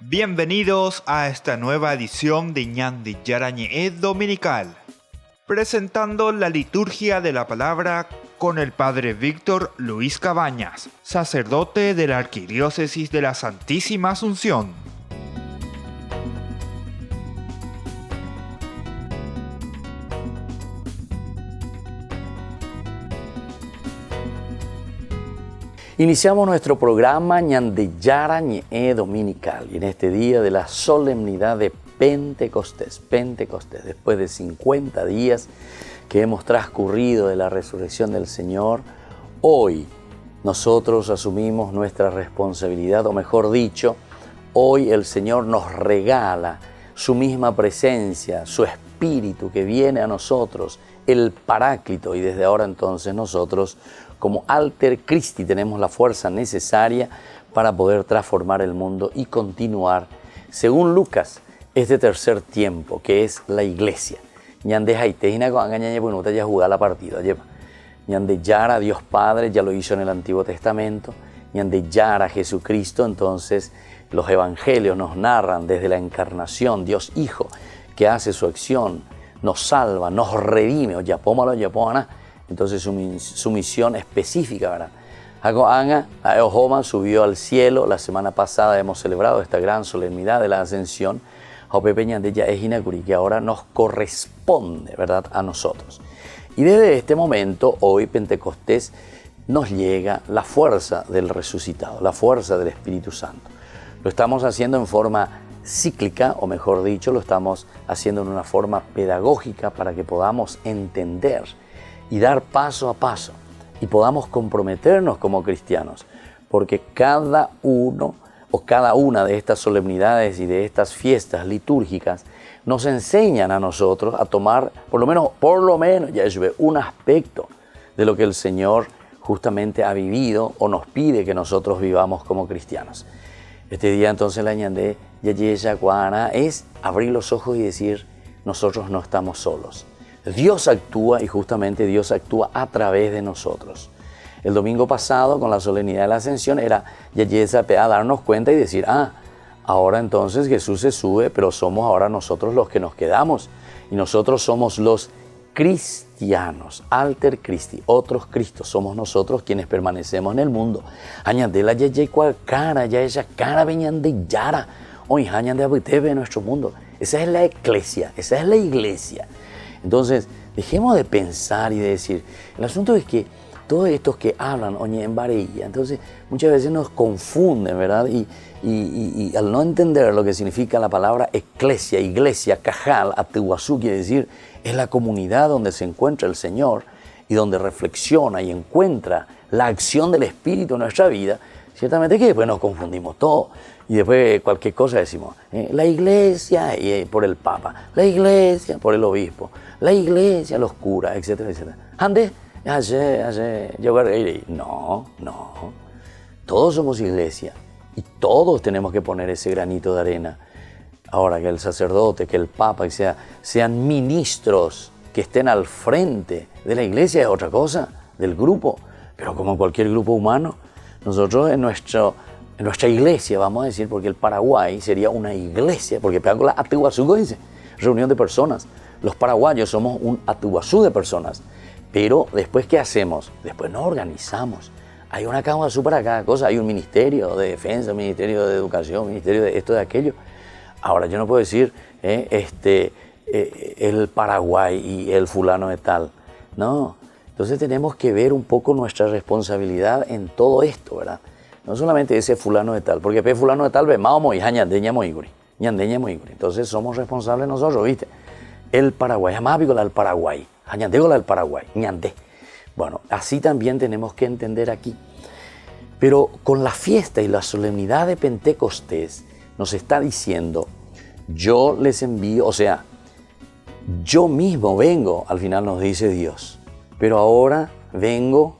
Bienvenidos a esta nueva edición de Ñandi Yarañe Dominical, presentando la liturgia de la palabra con el Padre Víctor Luis Cabañas, sacerdote de la Arquidiócesis de la Santísima Asunción. Iniciamos nuestro programa Ñandi Yarañe Dominical y en este día de la solemnidad de Pentecostés, después de 50 días que hemos transcurrido de la resurrección del Señor, hoy nosotros asumimos nuestra responsabilidad, o mejor dicho, hoy el Señor nos regala su misma presencia, su Espíritu que viene a nosotros, el Paráclito, y desde ahora entonces nosotros como Alter Christi tenemos la fuerza necesaria para poder transformar el mundo y continuar, según Lucas, este tercer tiempo, que es la iglesia. Ñande Haitejina con Angañaña Buenuta ya jugó la partida. Ñande Yara, Dios Padre, ya lo hizo en el Antiguo Testamento. Ñande Yara, Jesucristo, entonces los evangelios nos narran desde la encarnación, Dios Hijo, que hace su acción, nos salva, nos redime, entonces su misión específica, ¿verdad? Ojoma subió al cielo, la semana pasada hemos celebrado esta gran solemnidad de la ascensión, que ahora nos corresponde, ¿verdad?, a nosotros. Y desde este momento, hoy Pentecostés, nos llega la fuerza del resucitado, la fuerza del Espíritu Santo. Lo estamos haciendo en forma cíclica, o mejor dicho, lo estamos haciendo en una forma pedagógica para que podamos entender y dar paso a paso y podamos comprometernos como cristianos, porque cada uno o cada una de estas solemnidades y de estas fiestas litúrgicas nos enseñan a nosotros a tomar por lo menos ya un aspecto de lo que el Señor justamente ha vivido o nos pide que nosotros vivamos como cristianos. Este día entonces la Ñandé Yayeya Guana es abrir los ojos y decir, nosotros no estamos solos. Dios actúa y justamente Dios actúa a través de nosotros. El domingo pasado, con la solemnidad de la Ascensión, era a darnos cuenta y decir, ahora entonces Jesús se sube, pero somos ahora nosotros los que nos quedamos. Y nosotros somos los cristianos, Alter Christi, otros Cristos. Somos nosotros quienes permanecemos en el mundo. Añandela yeye cual cara, ya ella cara veñan de yara. Hoy añande abitebe en nuestro mundo. Esa es la iglesia, esa es la iglesia. Entonces, dejemos de pensar y de decir, el asunto es que todos estos que hablan, oye, en varilla, entonces muchas veces nos confunden, ¿verdad? Y al no entender lo que significa la palabra eclesia, iglesia, cajal, atihuazú, quiere decir, es la comunidad donde se encuentra el Señor y donde reflexiona y encuentra la acción del Espíritu en nuestra vida, ciertamente que después nos confundimos todo. Y después cualquier cosa decimos, la iglesia por el Papa, la iglesia por el obispo, la iglesia los curas, etcétera, etcétera. No. Todos somos iglesia y todos tenemos que poner ese granito de arena. Ahora que el sacerdote, que el Papa, que sean ministros que estén al frente de la iglesia es otra cosa, del grupo. Pero como en cualquier grupo humano, nosotros en nuestra iglesia, vamos a decir, porque el Paraguay sería una iglesia, porque pega la Atihuazú, dice, reunión de personas. Los paraguayos somos un Atihuazú de personas. Pero después, ¿qué hacemos? Después nos organizamos. Hay una Atihuazú para cada cosa. Hay un ministerio de defensa, ministerio de educación, ministerio de esto, de aquello. Ahora, yo no puedo decir el Paraguay y el fulano de tal. No. Entonces tenemos que ver un poco nuestra responsabilidad en todo esto, ¿verdad? No solamente ese fulano de tal, porque fulano de tal ve mao y ñandeña moiguri. Entonces somos responsables nosotros, ¿viste? El Paraguay, amábigola al Paraguay, ñandegola al Paraguay, ñandé. Bueno, así también tenemos que entender aquí. Pero con la fiesta y la solemnidad de Pentecostés nos está diciendo, yo les envío, o sea, yo mismo vengo, al final nos dice Dios, pero ahora vengo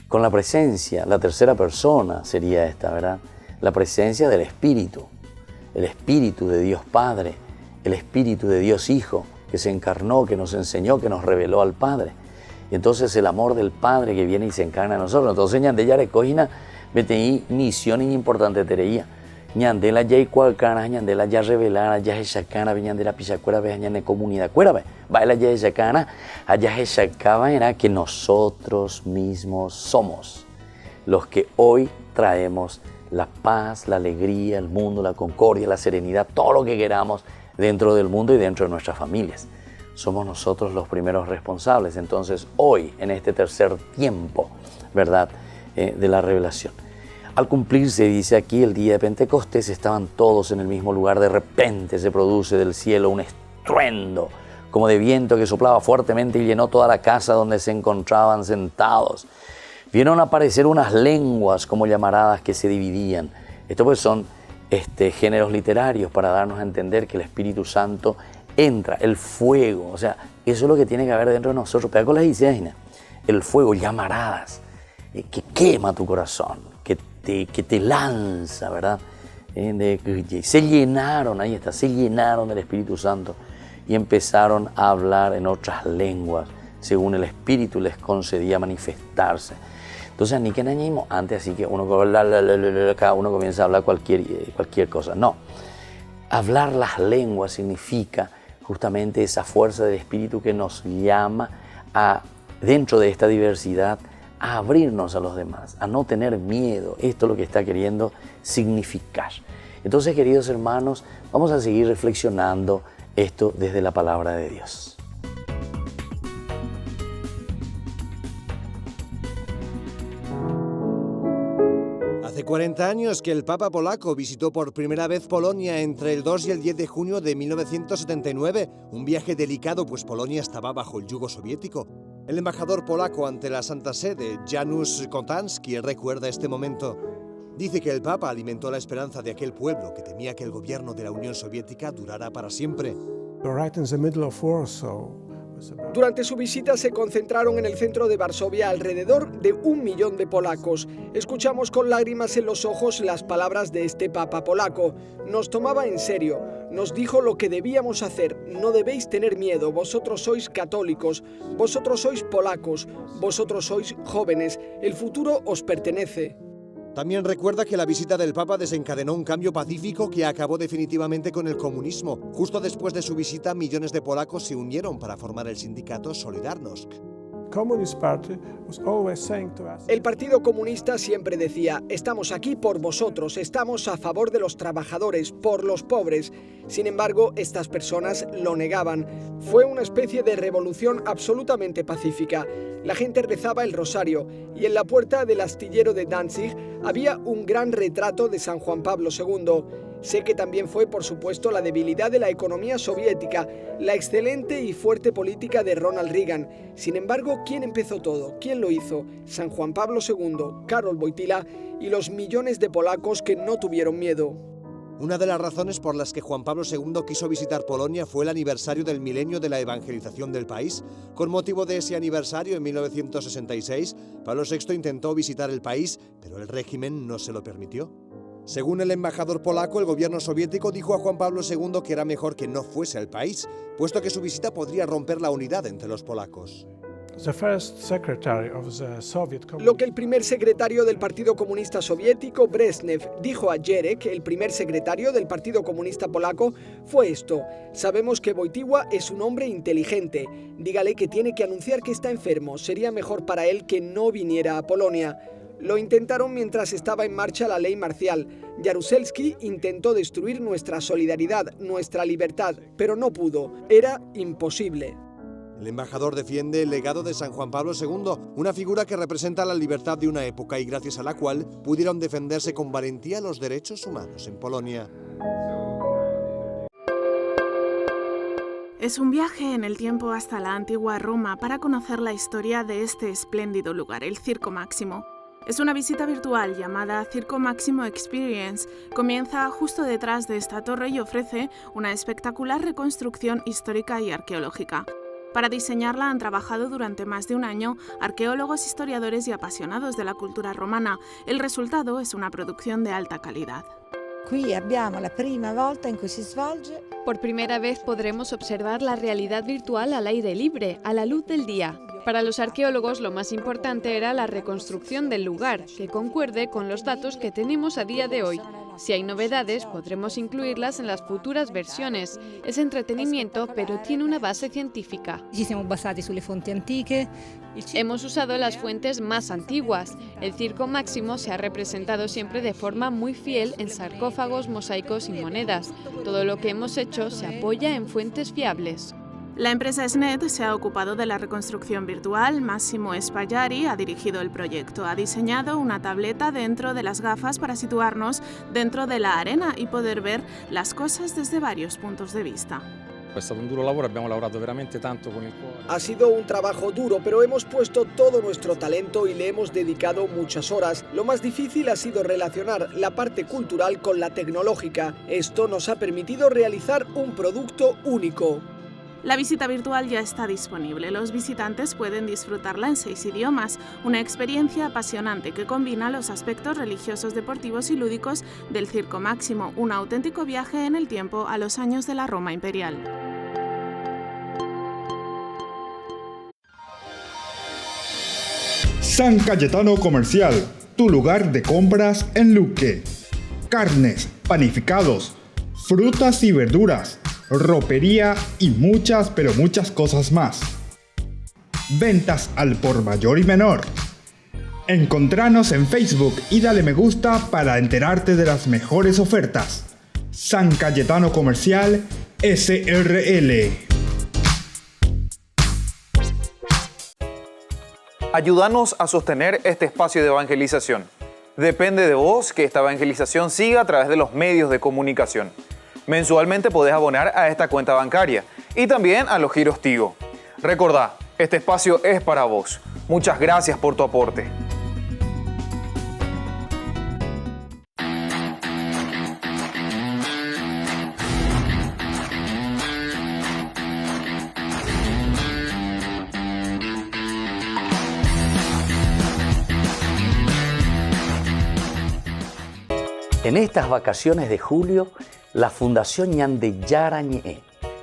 con la presencia, la tercera persona sería esta, ¿verdad? La presencia del Espíritu, el Espíritu de Dios Padre, el Espíritu de Dios Hijo, que se encarnó, que nos enseñó, que nos reveló al Padre. Y entonces el amor del Padre que viene y se encarna en nosotros. Entonces, ñande ya recogina, vete misión importante tereía. ñandela ya igualcana, ñandela ya revelara, ya hechacana, ñandela pichacuera, ñane comunidad cuera, baila ya hechacana, allá hechacaba era que nosotros mismos somos los que hoy traemos la paz, la alegría, el mundo, la concordia, la serenidad, todo lo que queramos dentro del mundo y dentro de nuestras familias. Somos nosotros los primeros responsables. Entonces hoy, en este tercer tiempo, ¿verdad?, de la revelación, al cumplirse, dice aquí, el día de Pentecostés, estaban todos en el mismo lugar. De repente se produce del cielo un estruendo, como de viento que soplaba fuertemente y llenó toda la casa donde se encontraban sentados. Vieron aparecer unas lenguas como llamaradas que se dividían. Estos pues son géneros literarios para darnos a entender que el Espíritu Santo entra, el fuego, o sea, eso es lo que tiene que haber dentro de nosotros. Pega con las ideas, el fuego, llamaradas, que quema tu corazón, que te lanza, ¿verdad? Se llenaron, ahí está, se llenaron del Espíritu Santo y empezaron a hablar en otras lenguas, según el Espíritu les concedía manifestarse. Entonces, ni que nañimos antes, así que cada uno comienza a hablar cualquier cosa. No, hablar las lenguas significa justamente esa fuerza del Espíritu que nos llama a, dentro de esta diversidad, a abrirnos a los demás, a no tener miedo. Esto es lo que está queriendo significar. Entonces, queridos hermanos, vamos a seguir reflexionando esto desde la palabra de Dios. Hace 40 años que el Papa polaco visitó por primera vez Polonia entre el 2 y el 10 de junio de 1979, un viaje delicado pues Polonia estaba bajo el yugo soviético. El embajador polaco ante la Santa Sede, Janusz Kontański, recuerda este momento. Dice que el Papa alimentó la esperanza de aquel pueblo que temía que el gobierno de la Unión Soviética durara para siempre. Durante su visita se concentraron en el centro de Varsovia alrededor de 1 millón de polacos. Escuchamos con lágrimas en los ojos las palabras de este Papa polaco. Nos tomaba en serio, nos dijo lo que debíamos hacer. No debéis tener miedo, vosotros sois católicos, vosotros sois polacos, vosotros sois jóvenes, el futuro os pertenece. También recuerda que la visita del Papa desencadenó un cambio pacífico que acabó definitivamente con el comunismo. Justo después de su visita, millones de polacos se unieron para formar el sindicato Solidarność. El Partido Comunista siempre decía, estamos aquí por vosotros, estamos a favor de los trabajadores, por los pobres. Sin embargo, estas personas lo negaban. Fue una especie de revolución absolutamente pacífica. La gente rezaba el rosario y en la puerta del astillero de Danzig había un gran retrato de San Juan Pablo II. Sé que también fue, por supuesto, la debilidad de la economía soviética, la excelente y fuerte política de Ronald Reagan. Sin embargo, ¿quién empezó todo? ¿Quién lo hizo? San Juan Pablo II, Karol Wojtyła y los millones de polacos que no tuvieron miedo. Una de las razones por las que Juan Pablo II quiso visitar Polonia fue el aniversario del milenio de la evangelización del país. Con motivo de ese aniversario, en 1966, Pablo VI intentó visitar el país, pero el régimen no se lo permitió. Según el embajador polaco, el gobierno soviético dijo a Juan Pablo II que era mejor que no fuese al país, puesto que su visita podría romper la unidad entre los polacos. Lo que el primer secretario del Partido Comunista Soviético, Brezhnev, dijo a Gierek, el primer secretario del Partido Comunista Polaco, fue esto: sabemos que Wojtyła es un hombre inteligente, dígale que tiene que anunciar que está enfermo, sería mejor para él que no viniera a Polonia. Lo intentaron mientras estaba en marcha la ley marcial. Jaruzelski intentó destruir nuestra solidaridad, nuestra libertad, pero no pudo, era imposible. El embajador defiende el legado de San Juan Pablo II, una figura que representa la libertad de una época y gracias a la cual pudieron defenderse con valentía los derechos humanos en Polonia. Es un viaje en el tiempo hasta la antigua Roma para conocer la historia de este espléndido lugar, el Circo Máximo. Es una visita virtual llamada Circo Máximo Experience. Comienza justo detrás de esta torre y ofrece una espectacular reconstrucción histórica y arqueológica. Para diseñarla han trabajado durante más de un año arqueólogos, historiadores y apasionados de la cultura romana. El resultado es una producción de alta calidad. Por primera vez podremos observar la realidad virtual al aire libre, a la luz del día. Para los arqueólogos lo más importante era la reconstrucción del lugar, que concuerde con los datos que tenemos a día de hoy. Si hay novedades, podremos incluirlas en las futuras versiones. Es entretenimiento, pero tiene una base científica. Ci siamo basati sulle fonti antiche. Hemos usado las fuentes más antiguas. El Circo Máximo se ha representado siempre de forma muy fiel en sarcófagos, mosaicos y monedas. Todo lo que hemos hecho se apoya en fuentes fiables. La empresa SNET se ha ocupado de la reconstrucción virtual. Massimo Espagliari ha dirigido el proyecto. Ha diseñado una tableta dentro de las gafas para situarnos dentro de la arena y poder ver las cosas desde varios puntos de vista. È stato un duro lavoro, abbiamo lavorato veramente tanto con il cuore. Ha sido un trabajo duro, pero hemos puesto todo nuestro talento y le hemos dedicado muchas horas. Lo más difícil ha sido relacionar la parte cultural con la tecnológica. Esto nos ha permitido realizar un producto único. La visita virtual ya está disponible. Los visitantes pueden disfrutarla en 6 idiomas. Una experiencia apasionante que combina los aspectos religiosos, deportivos y lúdicos del Circo Máximo. Un auténtico viaje en el tiempo a los años de la Roma imperial. San Cayetano Comercial, tu lugar de compras en Luque. Carnes, panificados, frutas y verduras, ropería y muchas, pero muchas cosas más. Ventas al por mayor y menor. Encontranos en Facebook y dale me gusta para enterarte de las mejores ofertas. San Cayetano Comercial SRL. Ayúdanos a sostener este espacio de evangelización. Depende de vos que esta evangelización siga a través de los medios de comunicación. Mensualmente podés abonar a esta cuenta bancaria y también a los giros Tigo. Recordá, este espacio es para vos. Muchas gracias por tu aporte. En estas vacaciones de julio, la Fundación Ñandeyara Ñe'e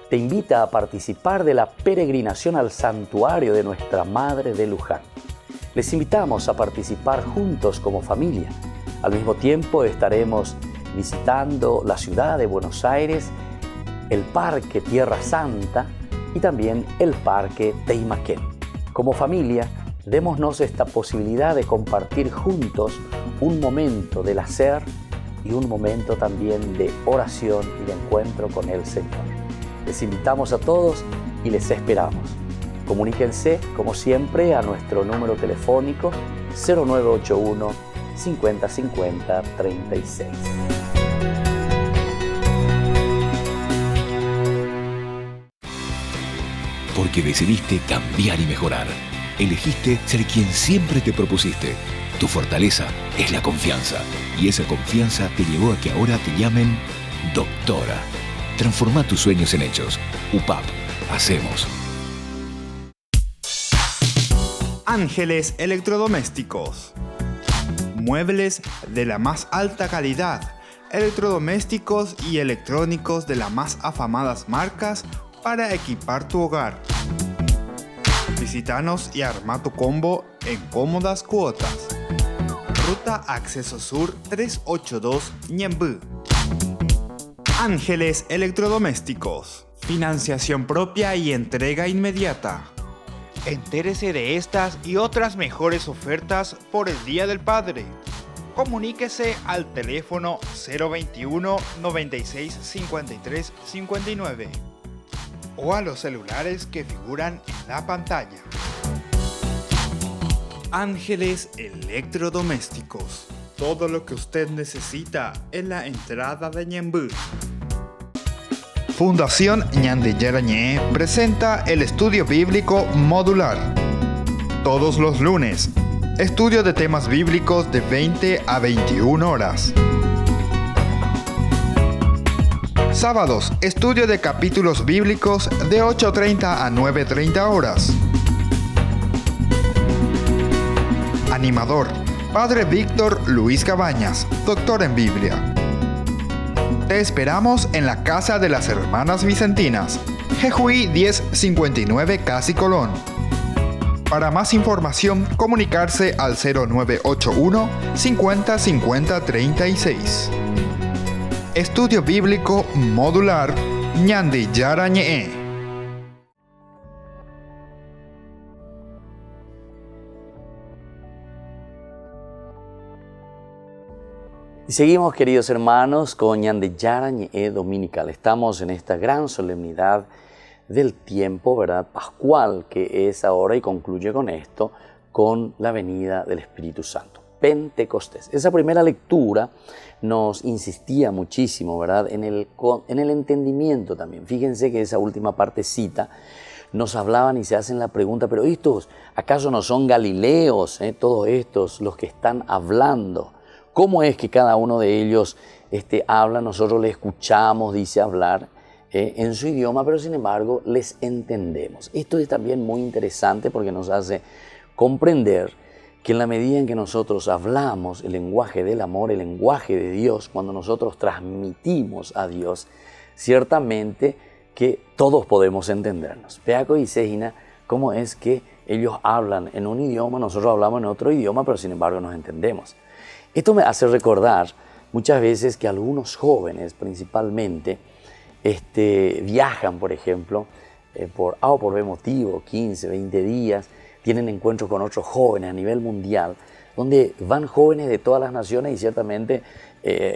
te invita a participar de la peregrinación al santuario de Nuestra Madre de Luján. Les invitamos a participar juntos como familia. Al mismo tiempo estaremos visitando la ciudad de Buenos Aires, el Parque Tierra Santa y también el Parque Teimaquén. Como familia, démonos esta posibilidad de compartir juntos un momento del hacer y un momento también de oración y de encuentro con el Señor. Les invitamos a todos y les esperamos. Comuníquense, como siempre, a nuestro número telefónico 0981 50 50 36. Porque decidiste cambiar y mejorar. Elegiste ser quien siempre te propusiste. Tu fortaleza es la confianza. Y esa confianza te llevó a que ahora te llamen doctora. Transforma tus sueños en hechos. UPAP. Hacemos. Ángeles Electrodomésticos. Muebles de la más alta calidad. Electrodomésticos y electrónicos de las más afamadas marcas para equipar tu hogar. Visítanos y arma tu combo en cómodas cuotas. Ruta Acceso Sur 382 Ñemby. Ángeles Electrodomésticos. Financiación propia y entrega inmediata. Entérese de estas y otras mejores ofertas por el Día del Padre. Comuníquese al teléfono 021 96 53 59 o a los celulares que figuran en la pantalla. Ángeles Electrodomésticos. Todo lo que usted necesita en la entrada de Ñemby. Fundación Ñandeyara Ñe'e presenta el estudio bíblico modular. Todos los lunes, estudio de temas bíblicos de 20 a 21 horas. Sábados, estudio de capítulos bíblicos de 8:30 a 9:30 horas. Animador, Padre Víctor Luis Cabañas, doctor en Biblia. Te esperamos en la Casa de las Hermanas Vicentinas, Jejuí 1059 Casi Colón. Para más información, comunicarse al 0981 50 50 36. Estudio Bíblico Modular Ñande Yara Ñe'e. Y seguimos, queridos hermanos, con Ñande Yara Ñe'e Dominical. Estamos en esta gran solemnidad del tiempo, ¿verdad?, pascual, que es ahora, y concluye con esto, con la venida del Espíritu Santo. Pentecostés. Esa primera lectura nos insistía muchísimo, ¿verdad?, en el entendimiento también. Fíjense que esa última partecita nos hablaban y se hacen la pregunta, pero estos, ¿acaso no son galileos, todos estos, los que están hablando? ¿Cómo es que cada uno de ellos habla? Nosotros le escuchamos, dice hablar en su idioma, pero sin embargo les entendemos. Esto es también muy interesante porque nos hace comprender que en la medida en que nosotros hablamos el lenguaje del amor, el lenguaje de Dios, cuando nosotros transmitimos a Dios, ciertamente que todos podemos entendernos. Peaco y Sejina, cómo es que ellos hablan en un idioma, nosotros hablamos en otro idioma, pero sin embargo nos entendemos. Esto me hace recordar muchas veces que algunos jóvenes principalmente viajan, por ejemplo, por A o por B motivo, 15, 20 días, tienen encuentros con otros jóvenes a nivel mundial, donde van jóvenes de todas las naciones y ciertamente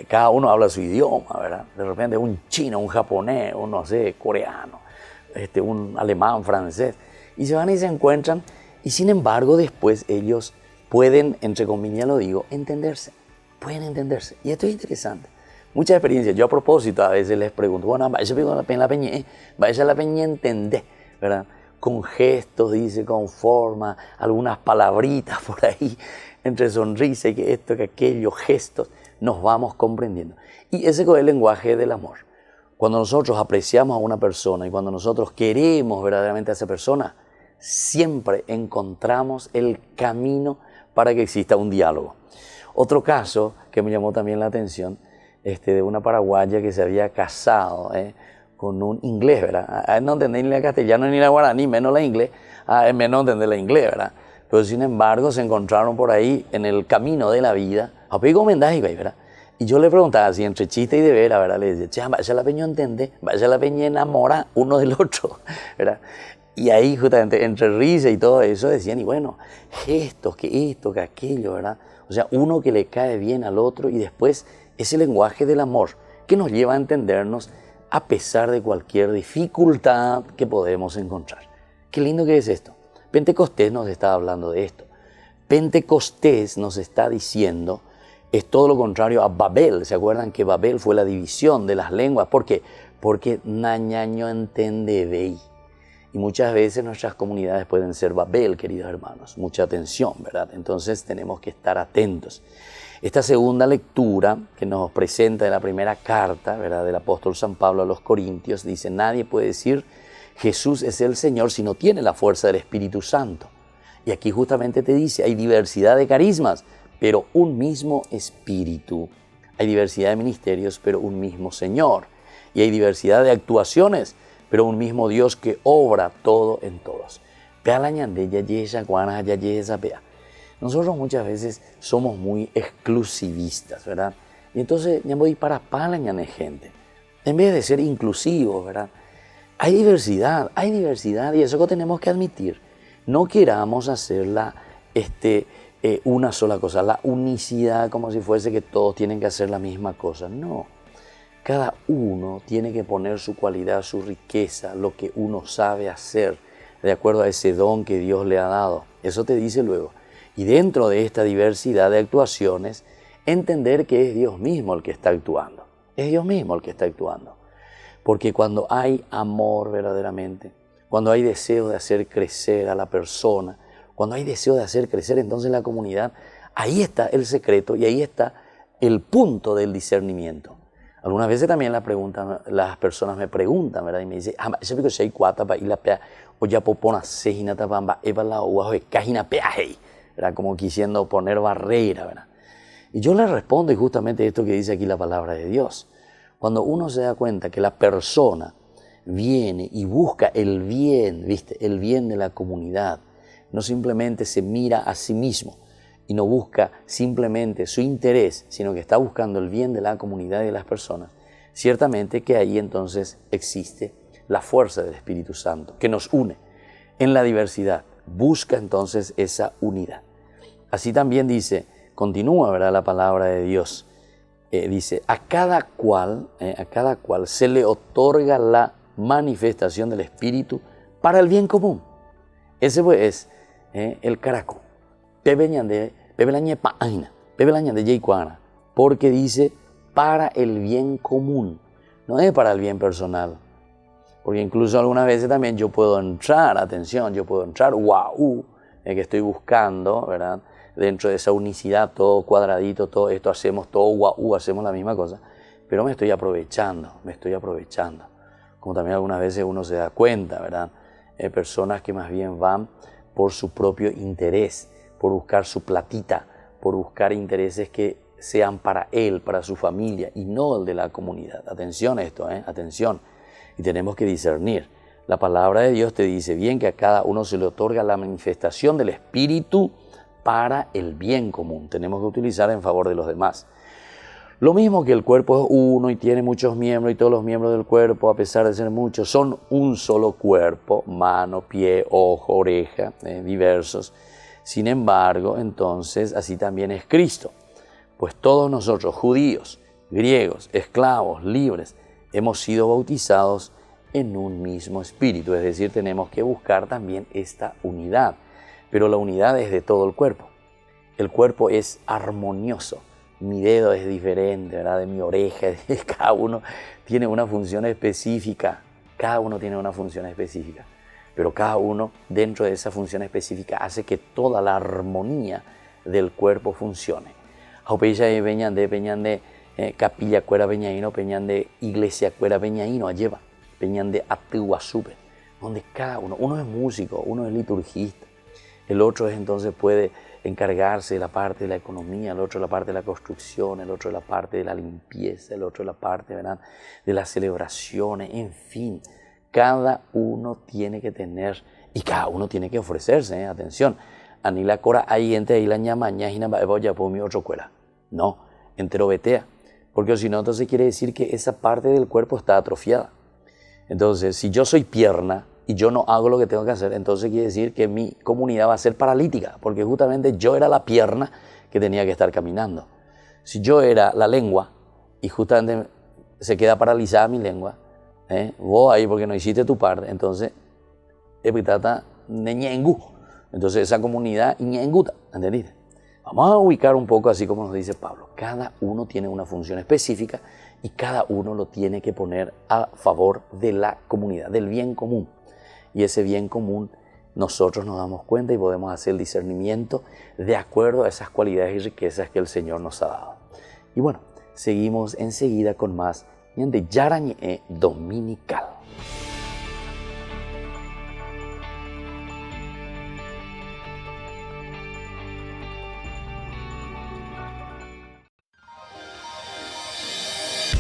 cada uno habla su idioma, ¿verdad? De repente un chino, un japonés, un no sé, coreano, un alemán, francés, y se van y se encuentran, y sin embargo después ellos pueden, entre comillas lo digo, entenderse, pueden entenderse, y esto es interesante. Muchas experiencias, yo a propósito a veces les pregunto, bueno, vaya la peña entender, ¿verdad? Con gestos, dice, con forma, algunas palabritas por ahí, entre sonrisa y que esto, que aquello, gestos, nos vamos comprendiendo. Y ese es el lenguaje del amor. Cuando nosotros apreciamos a una persona y cuando nosotros queremos verdaderamente a esa persona, siempre encontramos el camino para que exista un diálogo. Otro caso que me llamó también la atención, de una paraguaya que se había casado con un inglés, ¿verdad? No entendía ni el castellano ni el guaraní, menos el inglés, menos entender el inglés, ¿verdad? Pero sin embargo se encontraron por ahí en el camino de la vida. ¿Verdad? Y yo le preguntaba así, entre chiste y de veras, ¿verdad? Le decía, che, vaya la peña entender, vaya la peña enamora uno del otro, ¿verdad? Y ahí justamente entre risa y todo eso decían, y bueno, gestos, que esto, que aquello, ¿verdad? O sea, uno que le cae bien al otro y después ese lenguaje del amor que nos lleva a entendernos a pesar de cualquier dificultad que podemos encontrar. Qué lindo que es esto. Pentecostés nos está hablando de esto. Pentecostés nos está diciendo, es todo lo contrario a Babel. ¿Se acuerdan que Babel fue la división de las lenguas? ¿Por qué? Porque nañaño entende vei. Y muchas veces nuestras comunidades pueden ser Babel, queridos hermanos. Mucha atención, ¿verdad? Entonces tenemos que estar atentos. Esta segunda lectura que nos presenta de la primera carta, ¿verdad?, del apóstol San Pablo a los Corintios, dice, nadie puede decir Jesús es el Señor si no tiene la fuerza del Espíritu Santo. Y aquí justamente te dice, hay diversidad de carismas, pero un mismo Espíritu. Hay diversidad de ministerios, pero un mismo Señor. Y hay diversidad de actuaciones, pero un mismo Dios que obra todo en todos. Nosotros muchas veces somos muy exclusivistas, ¿verdad? Y entonces ya voy para gente. En vez de ser inclusivos, ¿verdad? Hay diversidad y eso que tenemos que admitir. No queramos hacerla una sola cosa, la unicidad como si fuese que todos tienen que hacer la misma cosa. No, cada uno tiene que poner su cualidad, su riqueza, lo que uno sabe hacer, de acuerdo a ese don que Dios le ha dado. Eso te dice luego. Y dentro de esta diversidad de actuaciones, entender que es Dios mismo el que está actuando. Es Dios mismo el que está actuando. Porque cuando hay amor verdaderamente, cuando hay deseo de hacer crecer a la persona, cuando hay deseo de hacer crecer entonces la comunidad, ahí está el secreto y ahí está el punto del discernimiento. Algunas veces también las personas me preguntan, ¿verdad? Y me dicen, ¿verdad? Como quisiendo poner barrera, ¿verdad? Y yo le respondo y justamente esto que dice aquí la palabra de Dios. Cuando uno se da cuenta que la persona viene y busca el bien, ¿viste? El bien de la comunidad, no simplemente se mira a sí mismo y no busca simplemente su interés, sino que está buscando el bien de la comunidad y de las personas, Ciertamente que ahí entonces existe la fuerza del Espíritu Santo que nos une en la diversidad. Busca entonces esa unidad. Así también dice, continúa, ¿verdad?, la palabra de Dios. Dice, a cada cual se le otorga la manifestación del Espíritu para el bien común. Ese pues es el caraco. Porque dice para el bien común, no es para el bien personal. Porque incluso algunas veces también yo puedo entrar, que estoy buscando, ¿verdad?, dentro de esa unicidad, todo cuadradito, todo esto hacemos, todo hacemos la misma cosa, pero me estoy aprovechando. Como también algunas veces uno se da cuenta, ¿verdad? Personas que más bien van por su propio interés, por buscar su platita, por buscar intereses que sean para él, para su familia y no el de la comunidad. Atención a esto, atención. Y tenemos que discernir. La palabra de Dios te dice bien que a cada uno se le otorga la manifestación del Espíritu para el bien común. Tenemos que utilizar en favor de los demás. Lo mismo que el cuerpo es uno y tiene muchos miembros y todos los miembros del cuerpo, a pesar de ser muchos, son un solo cuerpo, mano, pie, ojo, oreja, diversos. Sin embargo, entonces, así también es Cristo. Pues todos nosotros, judíos, griegos, esclavos, libres, hemos sido bautizados en un mismo espíritu. Es decir, tenemos que buscar también esta unidad. Pero la unidad es de todo el cuerpo. El cuerpo es armonioso. Mi dedo es diferente, ¿verdad?, de mi oreja. Cada uno tiene una función específica. Pero cada uno, dentro de esa función específica, hace que toda la armonía del cuerpo funcione. Peñan de capilla cuera peñaíno, peñan de iglesia cuera peñaíno, lleva, peñan de atiguasupe, donde cada uno es músico, uno es liturgista. El otro entonces puede encargarse de la parte de la economía, el otro de la parte de la construcción, el otro de la parte de la limpieza, el otro de la parte, ¿verdad?, de las celebraciones, en fin. Cada uno tiene que tener y cada uno tiene que ofrecerse, atención. Anila cora ahí entre ahí la ñamaña y nada voy a poner otro cuera. No, entero vetea, porque si no entonces quiere decir que esa parte del cuerpo está atrofiada. Entonces, si yo soy pierna y yo no hago lo que tengo que hacer, entonces quiere decir que mi comunidad va a ser paralítica, porque justamente yo era la pierna que tenía que estar caminando. Si yo era la lengua y justamente se queda paralizada mi lengua, vos ahí porque no hiciste tu parte, entonces epitata neñengu, entonces esa comunidad ñenguta, ¿entendiste? Vamos a ubicar un poco así como nos dice Pablo. Cada uno tiene una función específica y cada uno lo tiene que poner a favor de la comunidad, del bien común. Y ese bien común nosotros nos damos cuenta y podemos hacer el discernimiento de acuerdo a esas cualidades y riquezas que el Señor nos ha dado. Y bueno, seguimos enseguida con más de Yarañe Dominical.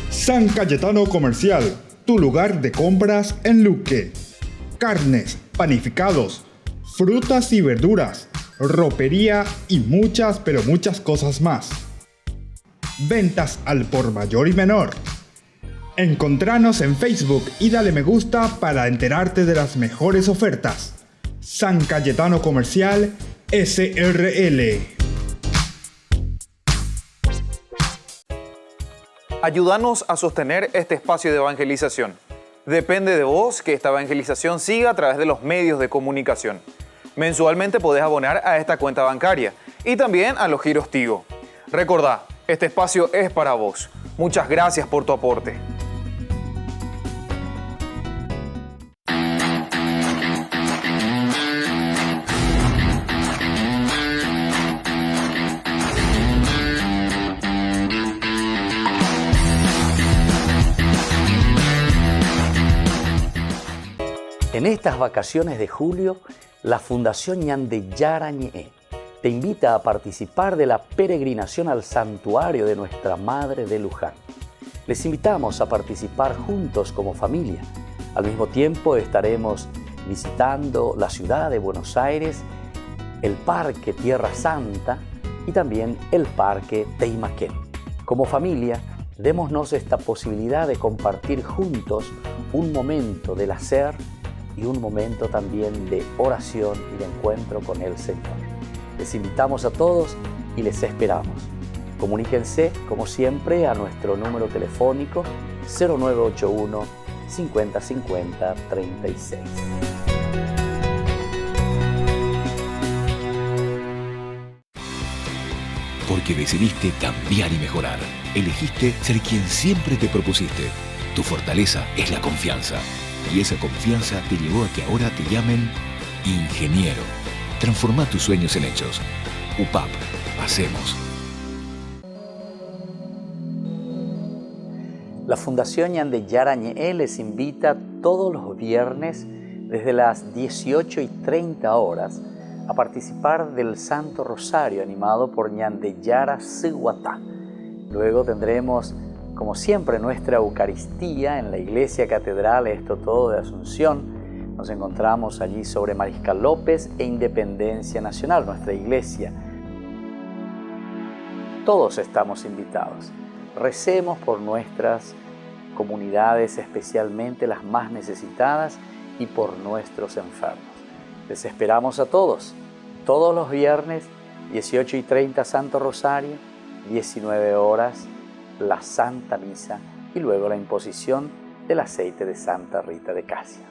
San Cayetano Comercial, tu lugar de compras en Luque. Carnes, panificados, frutas y verduras, ropería y muchas, pero muchas cosas más. Ventas al por mayor y menor. Encontranos en Facebook y dale me gusta para enterarte de las mejores ofertas. San Cayetano Comercial SRL. Ayúdanos a sostener este espacio de evangelización. Depende de vos que esta evangelización siga a través de los medios de comunicación. Mensualmente podés abonar a esta cuenta bancaria y también a los giros Tigo. Recordá, este espacio es para vos. Muchas gracias por tu aporte. En estas vacaciones de julio, la Fundación Ñande Yarañe te invita a participar de la peregrinación al santuario de Nuestra Madre de Luján. Les invitamos a participar juntos como familia. Al mismo tiempo estaremos visitando la ciudad de Buenos Aires, el Parque Tierra Santa y también el Parque Teimaquén. Como familia Démonos esta posibilidad de compartir juntos un momento del hacer y un momento también de oración y de encuentro con el Señor. Les invitamos a todos y les esperamos. Comuníquense, como siempre, a nuestro número telefónico 0981 50 50 36. Porque decidiste cambiar y mejorar. Elegiste ser quien siempre te propusiste. Tu fortaleza es la confianza. Y esa confianza te llevó a que ahora te llamen ingeniero. Transforma tus sueños en hechos. UPAP. Hacemos. La Fundación Ñande Yara Ñe'e les invita todos los viernes desde las 18:30 horas a participar del Santo Rosario animado por Ñande Yara Siguatá. Luego tendremos, como siempre, nuestra Eucaristía en la Iglesia Catedral Esto Todo de Asunción. Nos encontramos allí sobre Mariscal López e Independencia Nacional, nuestra iglesia. Todos estamos invitados. Recemos por nuestras comunidades, especialmente las más necesitadas, y por nuestros enfermos. Les esperamos a todos los viernes, 18:30 Santo Rosario, 19 horas la Santa Misa y luego la imposición del aceite de Santa Rita de Casia.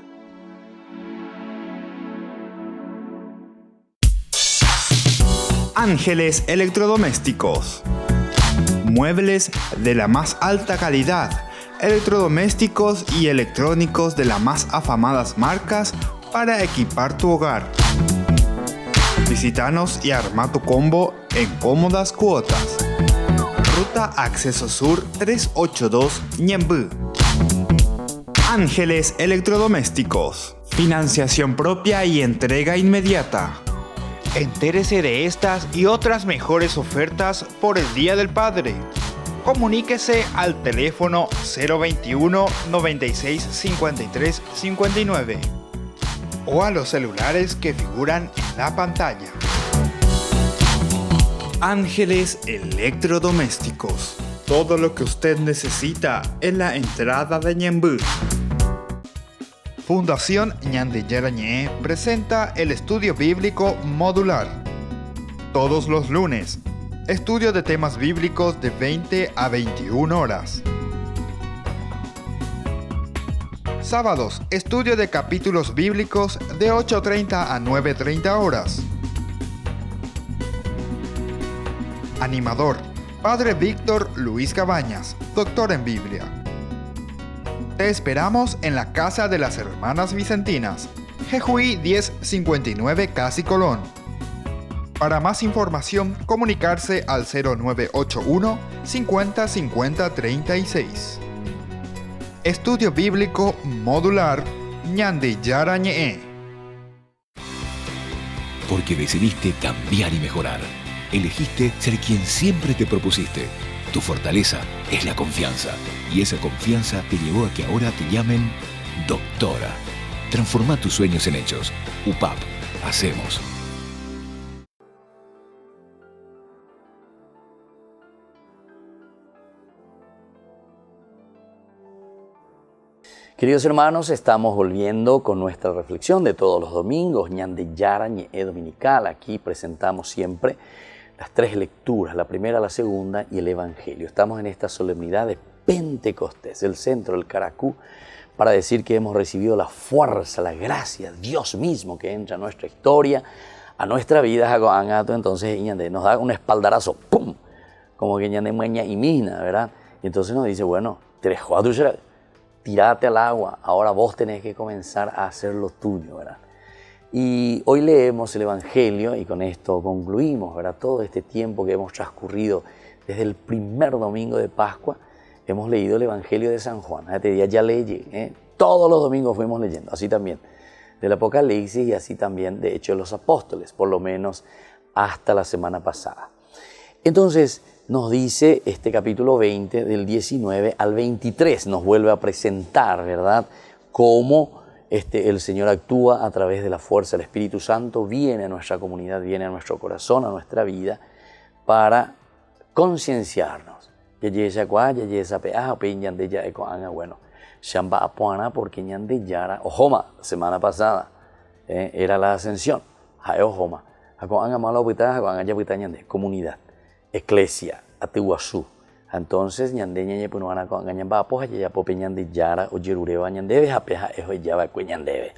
Ángeles Electrodomésticos. Muebles de la más alta calidad, electrodomésticos y electrónicos de las más afamadas marcas para equipar tu hogar. Visítanos y arma tu combo en cómodas cuotas. Ruta Acceso Sur 382 Ñemby. Ángeles Electrodomésticos. Financiación propia y entrega inmediata. Entérese de estas y otras mejores ofertas por el Día del Padre. Comuníquese al teléfono 021 96 53 59 o a los celulares que figuran en la pantalla. Ángeles Electrodomésticos. Todo lo que usted necesita en la entrada de Ñemby. Fundación Ñande Yara Ñe'e presenta el estudio bíblico modular. Todos los lunes, estudio de temas bíblicos de 20 a 21 horas. Sábados, estudio de capítulos bíblicos de 8:30 a 9:30 horas. Animador, Padre Víctor Luis Cabañas, doctor en Biblia. Te esperamos en la Casa de las Hermanas Vicentinas, Jejuí 1059 Casi Colón. Para más información, comunicarse al 0981 50 50 36. Estudio Bíblico Modular Ñande Yara Ñe'e. Porque decidiste cambiar y mejorar. Elegiste ser quien siempre te propusiste. Tu fortaleza es la confianza. Y esa confianza te llevó a que ahora te llamen doctora. Transforma tus sueños en hechos. UPAP. Hacemos. Queridos hermanos, estamos volviendo con nuestra reflexión de todos los domingos, Ñande Yara Ñe'e Dominical. Aquí presentamos siempre las tres lecturas, la primera, la segunda y el Evangelio. Estamos en esta solemnidad de Pentecostés, el centro del Caracú, para decir que hemos recibido la fuerza, la gracia, Dios mismo que entra a nuestra historia, a nuestra vida. Entonces Ñande nos da un espaldarazo, ¡pum! Como que Ñande Mueña y Mina, ¿verdad? Y entonces nos dice, bueno, tírate al agua, ahora vos tenés que comenzar a hacer lo tuyo, ¿verdad? Y hoy leemos el Evangelio y con esto concluimos, ¿verdad? Todo este tiempo que hemos transcurrido desde el primer domingo de Pascua, hemos leído el Evangelio de San Juan. Este día ya leí, todos los domingos fuimos leyendo, así también del Apocalipsis y así también de Hechos de los Apóstoles, por lo menos hasta la semana pasada. Entonces nos dice este capítulo 20 del 19 al 23, nos vuelve a presentar, ¿verdad?, cómo el Señor actúa a través de la fuerza del Espíritu Santo, viene a nuestra comunidad, viene a nuestro corazón, a nuestra vida, para concienciarnos Yeye Guaya, Yeye Pea, Peñande ya Ecoanga, bueno, Shamba Apuana, porque Ñande Yara, Ojoma, semana pasada, era la ascensión, Jae Ojoma, Acoanga Malo Pita, Acoanga Yapita Ñande, comunidad, eclesia, Atihuazú. Entonces, Ñande Ñañe Punuana con Ñamba Apoja, ya Popeñande Yara, o Yerureba Ñandebe, Apeja, Ejo Yaba Cueñandebe.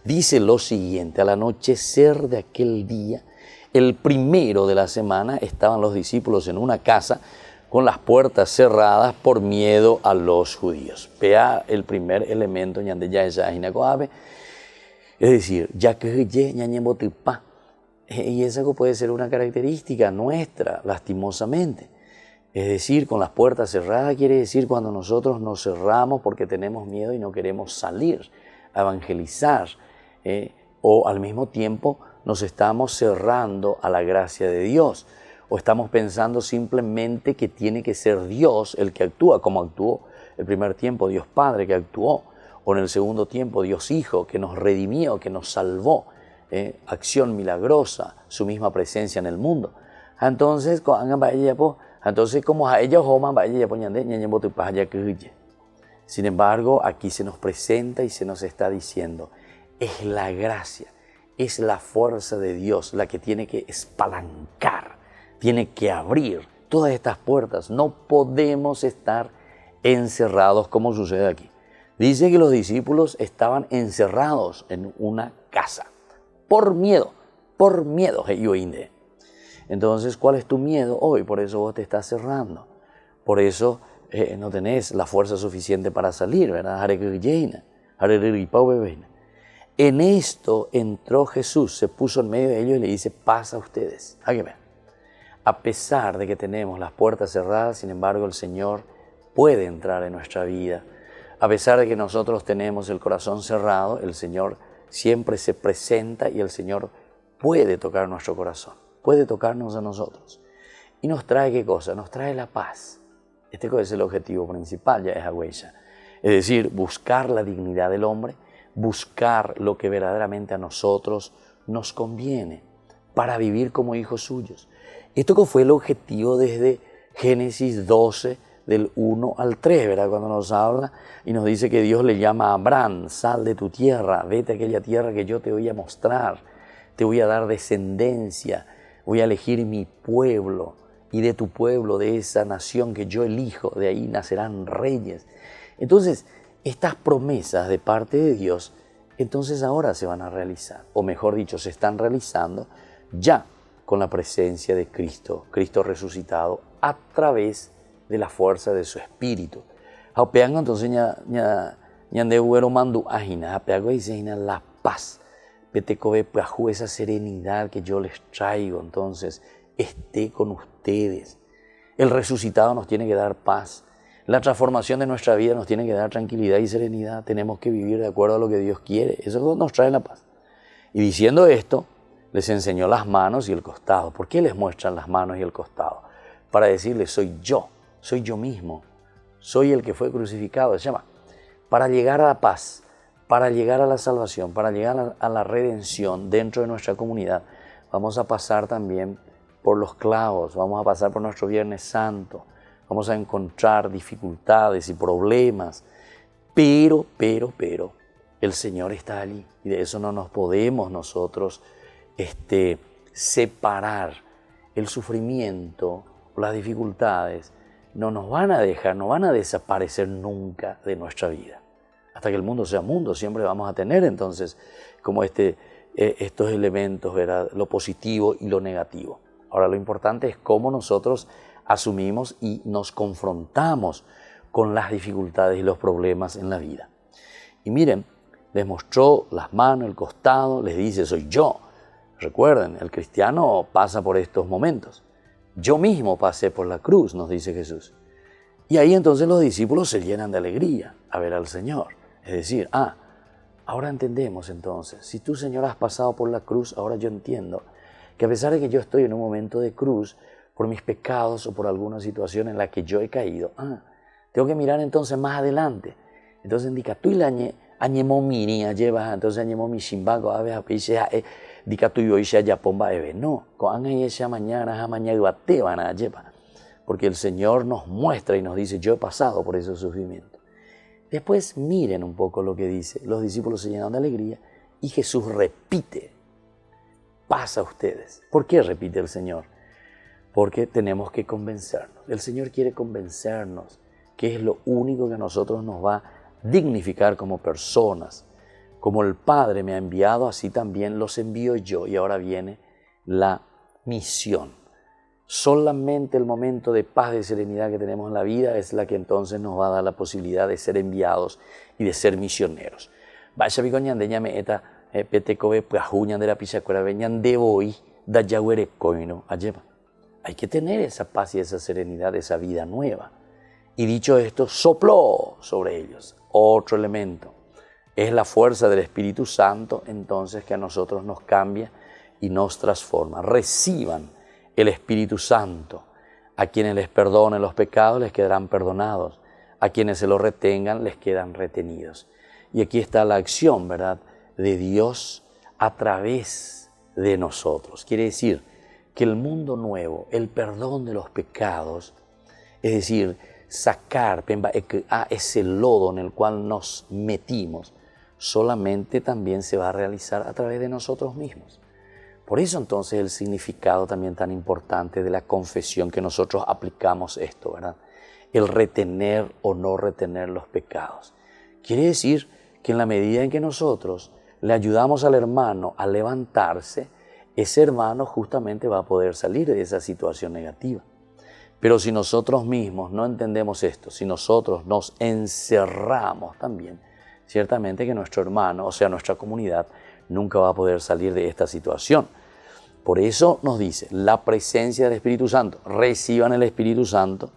Dice lo siguiente: al anochecer de aquel día, el primero de la semana, estaban los discípulos en una casa con las puertas cerradas por miedo a los judíos. Vea el primer elemento, Ñande ya esa Jinacoabe, es decir, ya que Ñañe Botipa. Y eso puede ser una característica nuestra, lastimosamente. Es decir, con las puertas cerradas quiere decir cuando nosotros nos cerramos porque tenemos miedo y no queremos salir a evangelizar, o al mismo tiempo nos estamos cerrando a la gracia de Dios, o estamos pensando simplemente que tiene que ser Dios el que actúa, como actuó el primer tiempo Dios Padre que actuó, o en el segundo tiempo Dios Hijo que nos redimió, que nos salvó, acción milagrosa, su misma presencia en el mundo. Entonces, como a ellos sin embargo, aquí se nos presenta y se nos está diciendo, es la gracia, es la fuerza de Dios la que tiene que espalancar, tiene que abrir todas estas puertas. No podemos estar encerrados como sucede aquí. Dice que los discípulos estaban encerrados en una casa por miedo, Entonces, ¿cuál es tu miedo hoy? Por eso vos te estás cerrando. Por eso no tenés la fuerza suficiente para salir, ¿verdad? En esto entró Jesús, se puso en medio de ellos y le dice, pasa a ustedes. A pesar de que tenemos las puertas cerradas, sin embargo, el Señor puede entrar en nuestra vida. A pesar de que nosotros tenemos el corazón cerrado, el Señor siempre se presenta y el Señor puede tocar nuestro corazón, puede tocarnos a nosotros. Y nos trae ¿qué cosa? Nos trae la paz. Este es el objetivo principal, ya es Agüeya. Es decir, buscar la dignidad del hombre, buscar lo que verdaderamente a nosotros nos conviene para vivir como hijos suyos. Esto que fue el objetivo desde Génesis 12, del 1 al 3, ¿verdad? Cuando nos habla y nos dice que Dios le llama a Abraham, sal de tu tierra, vete a aquella tierra que yo te voy a mostrar, te voy a dar descendencia, voy a elegir mi pueblo y de tu pueblo, de esa nación que yo elijo, de ahí nacerán reyes. Entonces, estas promesas de parte de Dios, entonces ahora se van a realizar, o mejor dicho, se están realizando ya con la presencia de Cristo, Cristo resucitado a través de la fuerza de su espíritu. Apeando entonces ñande huero mandu ajina, apeago dice la paz, petecobe pajú, esa serenidad que yo les traigo, entonces esté con ustedes. El resucitado nos tiene que dar paz. La transformación de nuestra vida nos tiene que dar tranquilidad y serenidad. Tenemos que vivir de acuerdo a lo que Dios quiere. Eso nos trae la paz. Y diciendo esto, les enseñó las manos y el costado. ¿Por qué les muestran las manos y el costado? Para decirles, soy yo mismo, soy el que fue crucificado. Se llama, para llegar a la paz, para llegar a la salvación, para llegar a la redención dentro de nuestra comunidad, vamos a pasar también por los clavos, vamos a pasar por nuestro Viernes Santo, vamos a encontrar dificultades y problemas, pero, el Señor está allí y de eso no nos podemos nosotros separar. El sufrimiento, las dificultades, no nos van a dejar, no van a desaparecer nunca de nuestra vida. Hasta que el mundo sea mundo, siempre vamos a tener entonces como estos elementos, ¿verdad? Lo positivo y lo negativo. Ahora lo importante es cómo nosotros asumimos y nos confrontamos con las dificultades y los problemas en la vida. Y miren, les mostró las manos, el costado, les dice, soy yo. Recuerden, el cristiano pasa por estos momentos. Yo mismo pasé por la cruz, nos dice Jesús. Y ahí entonces los discípulos se llenan de alegría a ver al Señor. Es decir, ahora entendemos entonces, si tú, Señor, has pasado por la cruz, ahora yo entiendo que a pesar de que yo estoy en un momento de cruz, por mis pecados o por alguna situación en la que yo he caído, tengo que mirar entonces más adelante. Entonces indica, tú y la añemo miri, entonces añemo mi shimbago, a ver, dica tú y hoy se haya pomba eve. No, con esa mañana, bate van a llevar. porque el Señor nos muestra y nos dice, yo he pasado por ese sufrimiento. Después miren un poco lo que dice. Los discípulos se llenan de alegría y Jesús repite, pasa a ustedes. ¿Por qué repite el Señor? Porque tenemos que convencernos. El Señor quiere convencernos que es lo único que a nosotros nos va a dignificar como personas. Como el Padre me ha enviado, así también los envío yo. Y ahora viene la misión. Solamente el momento de paz, de serenidad que tenemos en la vida es la que entonces nos va a dar la posibilidad de ser enviados y de ser misioneros. Vaya vicoñandeñame eta petecobe prajuñan de la pichacuera veñan de hoy da yaguere coino ayema. Hay que tener esa paz y esa serenidad, esa vida nueva. Y dicho esto, sopló sobre ellos. Otro elemento. Es la fuerza del Espíritu Santo entonces que a nosotros nos cambia y nos transforma. Reciban el Espíritu Santo. A quienes les perdonen los pecados les quedarán perdonados. A quienes se los retengan les quedan retenidos. Y aquí está la acción, ¿verdad?, de Dios a través de nosotros. Quiere decir que el mundo nuevo, el perdón de los pecados, es decir, sacar a ese lodo en el cual nos metimos, solamente también se va a realizar a través de nosotros mismos. Por eso entonces el significado también tan importante de la confesión que nosotros aplicamos esto, ¿verdad? El retener o no retener los pecados. Quiere decir que en la medida en que nosotros le ayudamos al hermano a levantarse, ese hermano justamente va a poder salir de esa situación negativa. Pero si nosotros mismos no entendemos esto, si nosotros nos encerramos también, ciertamente que nuestro hermano, o sea, nuestra comunidad, nunca va a poder salir de esta situación. Por eso nos dice, la presencia del Espíritu Santo, reciban el Espíritu Santo,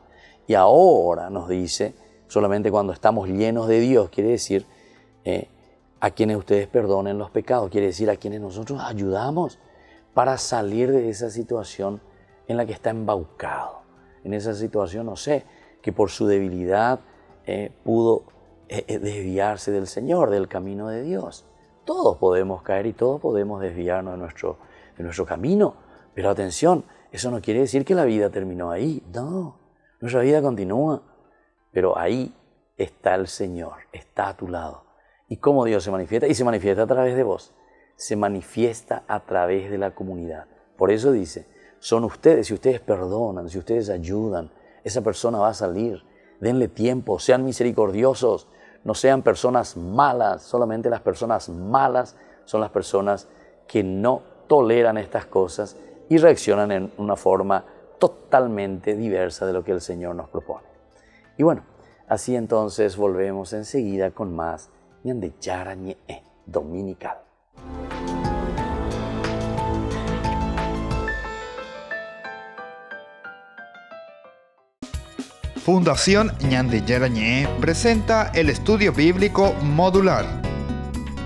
y ahora nos dice, solamente cuando estamos llenos de Dios, quiere decir, a quienes ustedes perdonen los pecados, quiere decir a quienes nosotros ayudamos para salir de esa situación en la que está embaucado, en esa situación, no sé, que por su debilidad pudo desviarse del Señor, del camino de Dios. Todos podemos caer y todos podemos desviarnos de nuestro camino, pero atención, eso no quiere decir que la vida terminó ahí, no, nuestra vida continúa, pero ahí está el Señor, está a tu lado. ¿Y cómo Dios se manifiesta? Y se manifiesta a través de vos, se manifiesta a través de la comunidad. Por eso dice, son ustedes, si ustedes perdonan, si ustedes ayudan, esa persona va a salir. Denle tiempo, sean misericordiosos, no sean personas malas. Solamente las personas malas son las personas que no toleran estas cosas y reaccionan en una forma totalmente diversa de lo que el Señor nos propone. Y bueno, así entonces volvemos enseguida con más Ñandeyara Ñe'e Dominical. Fundación Ñandeyara Ñe'e presenta el estudio bíblico modular.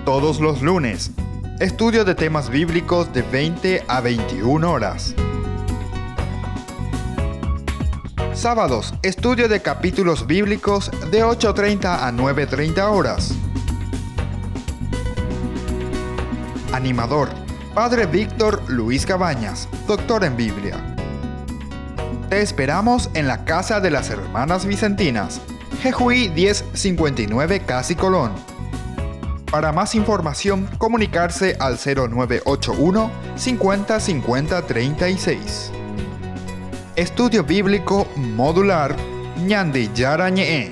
Todos los lunes, estudio de temas bíblicos de 20 a 21 horas. Sábados, estudio de capítulos bíblicos de 8:30 a 9:30 horas. Animador, Padre Víctor Luis Cabañas, doctor en Biblia. Te esperamos en la Casa de las Hermanas Vicentinas, Jejuí 1059 Casi Colón. Para más información, comunicarse al 0981 50 50 36. Estudio Bíblico Modular Ñandeyara Ñe'e.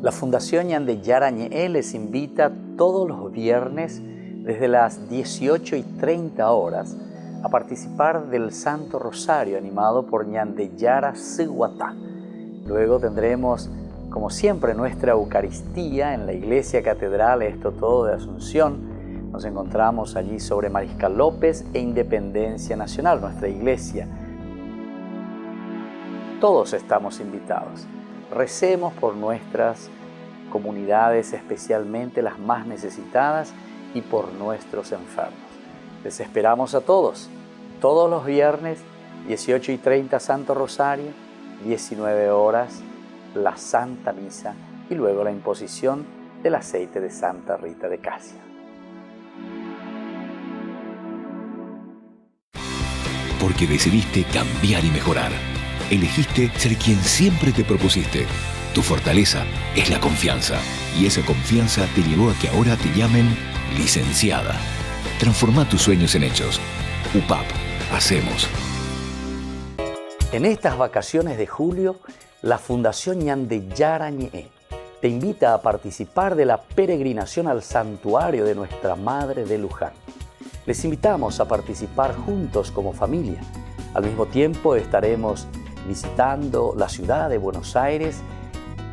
La Fundación Ñandeyara Ñe'e les invita todos los viernes desde las 18:30 horas a participar del Santo Rosario animado por Ñandeyara Siguatá. Luego tendremos, como siempre, nuestra Eucaristía en la Iglesia Catedral Esto Todo de Asunción. Nos encontramos allí sobre Mariscal López e Independencia Nacional, nuestra iglesia. Todos estamos invitados. Recemos por nuestras comunidades, especialmente las más necesitadas, y por nuestros enfermos. Les esperamos a todos los viernes, 18:30 Santo Rosario, 19 horas la Santa Misa y luego la imposición del aceite de Santa Rita de Casia. Porque decidiste cambiar y mejorar. Elegiste ser quien siempre te propusiste. Tu fortaleza es la confianza. Y esa confianza te llevó a que ahora te llamen licenciada. Transforma tus sueños en hechos. UPAP. Hacemos. En estas vacaciones de julio, la Fundación Ñandeyara Ñe'e te invita a participar de la peregrinación al santuario de Nuestra Madre de Luján. Les invitamos a participar juntos como familia. Al mismo tiempo estaremos visitando la ciudad de Buenos Aires,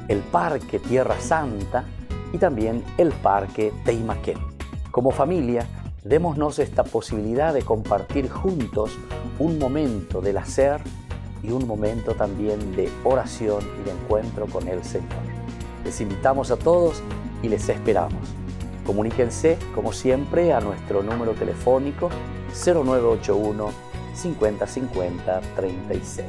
el Parque Tierra Santa y también el Parque Teimaquén. Como familia, démonos esta posibilidad de compartir juntos un momento del hacer y un momento también de oración y de encuentro con el Señor. Les invitamos a todos y les esperamos. Comuníquense, como siempre, a nuestro número telefónico 0981 50 50 36.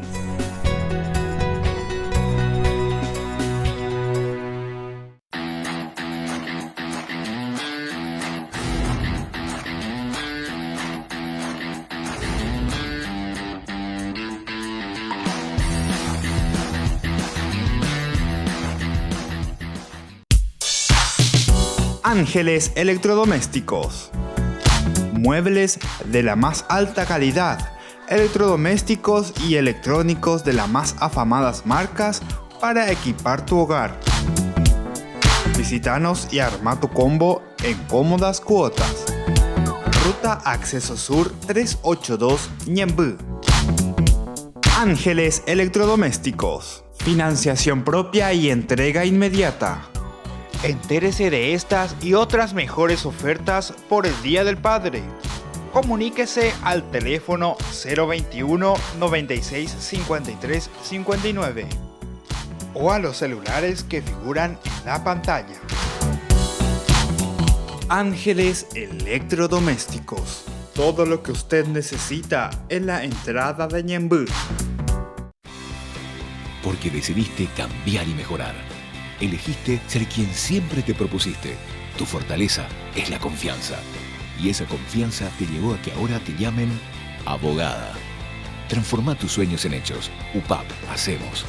Ángeles Electrodomésticos. Muebles de la más alta calidad, electrodomésticos y electrónicos de las más afamadas marcas para equipar tu hogar. Visítanos y arma tu combo en cómodas cuotas. Ruta Acceso Sur 382 Ñemby. Ángeles Electrodomésticos. Financiación propia y entrega inmediata. Entérese de estas y otras mejores ofertas por el Día del Padre. Comuníquese al teléfono 021 96 53 59 o a los celulares que figuran en la pantalla. Ángeles Electrodomésticos. Todo lo que usted necesita en la entrada de Ñemby. Porque decidiste cambiar y mejorar. Elegiste ser quien siempre te propusiste. Tu fortaleza es la confianza. Y esa confianza te llevó a que ahora te llamen abogada. Transforma tus sueños en hechos. UPAP. Hacemos.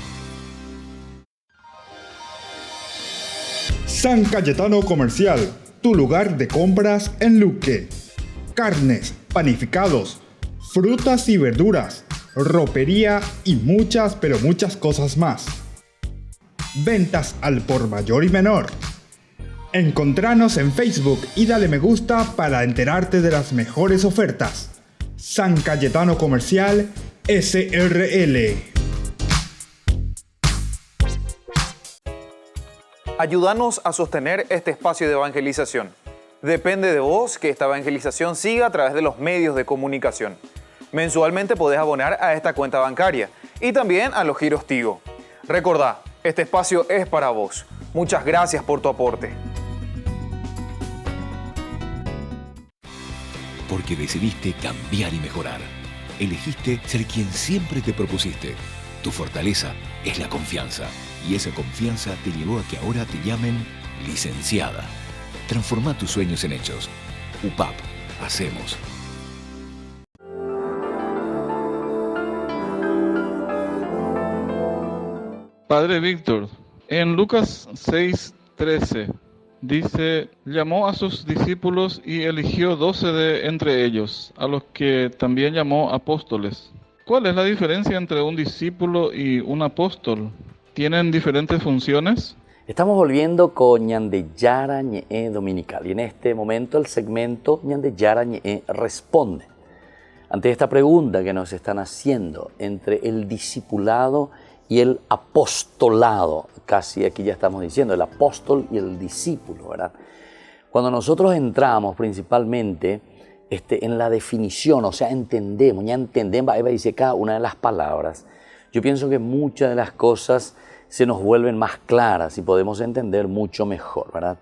San Cayetano Comercial, tu lugar de compras en Luque. Carnes, panificados, frutas y verduras, ropería y muchas, pero muchas cosas más. Ventas al por mayor y menor. Encontranos en Facebook y dale me gusta para enterarte de las mejores ofertas. San Cayetano Comercial SRL. Ayúdanos a sostener este espacio de evangelización. Depende de vos que esta evangelización siga a través de los medios de comunicación. Mensualmente podés abonar a esta cuenta bancaria y también a los giros Tigo. Recordá, este espacio es para vos. Muchas gracias por tu aporte. Porque decidiste cambiar y mejorar. Elegiste ser quien siempre te propusiste. Tu fortaleza es la confianza. Y esa confianza te llevó a que ahora te llamen licenciada. Transforma tus sueños en hechos. UPAP. Hacemos. Padre Víctor, en Lucas 6:13 dice, llamó a sus discípulos y eligió 12 de entre ellos, a los que también llamó apóstoles. ¿Cuál es la diferencia entre un discípulo y un apóstol? ¿Tienen diferentes funciones? Estamos volviendo con Ñandeyara Ñe'e Dominical y en este momento el segmento Ñandeyara Ñe'e Responde. Ante esta pregunta que nos están haciendo entre el discipulado y el apostolado, casi aquí ya estamos diciendo, el apóstol y el discípulo, ¿verdad? Cuando nosotros entramos principalmente en la definición, o sea, entendemos, ahí dice cada una de las palabras, yo pienso que muchas de las cosas se nos vuelven más claras y podemos entender mucho mejor, ¿verdad?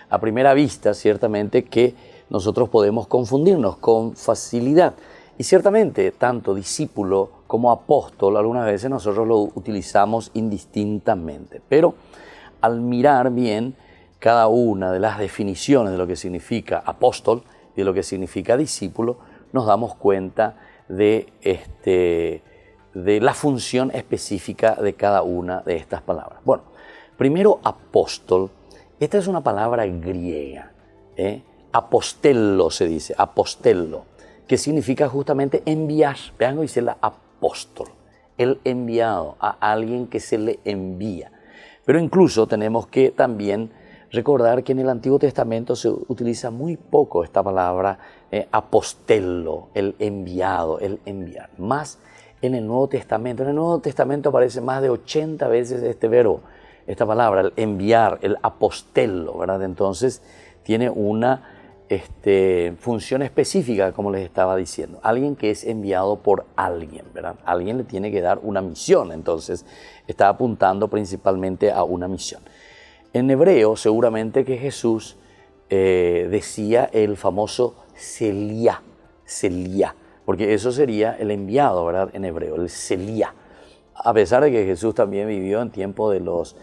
A primera vista, ciertamente que nosotros podemos confundirnos con facilidad. Y ciertamente, tanto discípulo como apóstol, algunas veces nosotros lo utilizamos indistintamente. Pero al mirar bien cada una de las definiciones de lo que significa apóstol y de lo que significa discípulo, nos damos cuenta de la función específica de cada una de estas palabras. Bueno, primero apóstol. Esta es una palabra griega, apostello se dice, apostello, que significa justamente enviar. Vean, dice la apóstol, el enviado, a alguien que se le envía. Pero incluso tenemos que también recordar que en el Antiguo Testamento se utiliza muy poco esta palabra apostello, el enviado, el enviar. Más en el Nuevo Testamento. En el Nuevo Testamento aparece más de 80 veces este verbo, esta palabra, el enviar, el apostello, ¿verdad? Entonces tiene una función específica, como les estaba diciendo. Alguien que es enviado por alguien, ¿verdad? Alguien le tiene que dar una misión, entonces está apuntando principalmente a una misión. En hebreo, seguramente que Jesús decía el famoso Seliá, porque eso sería el enviado, ¿verdad? En hebreo, el Seliá. A pesar de que Jesús también vivió en tiempo de los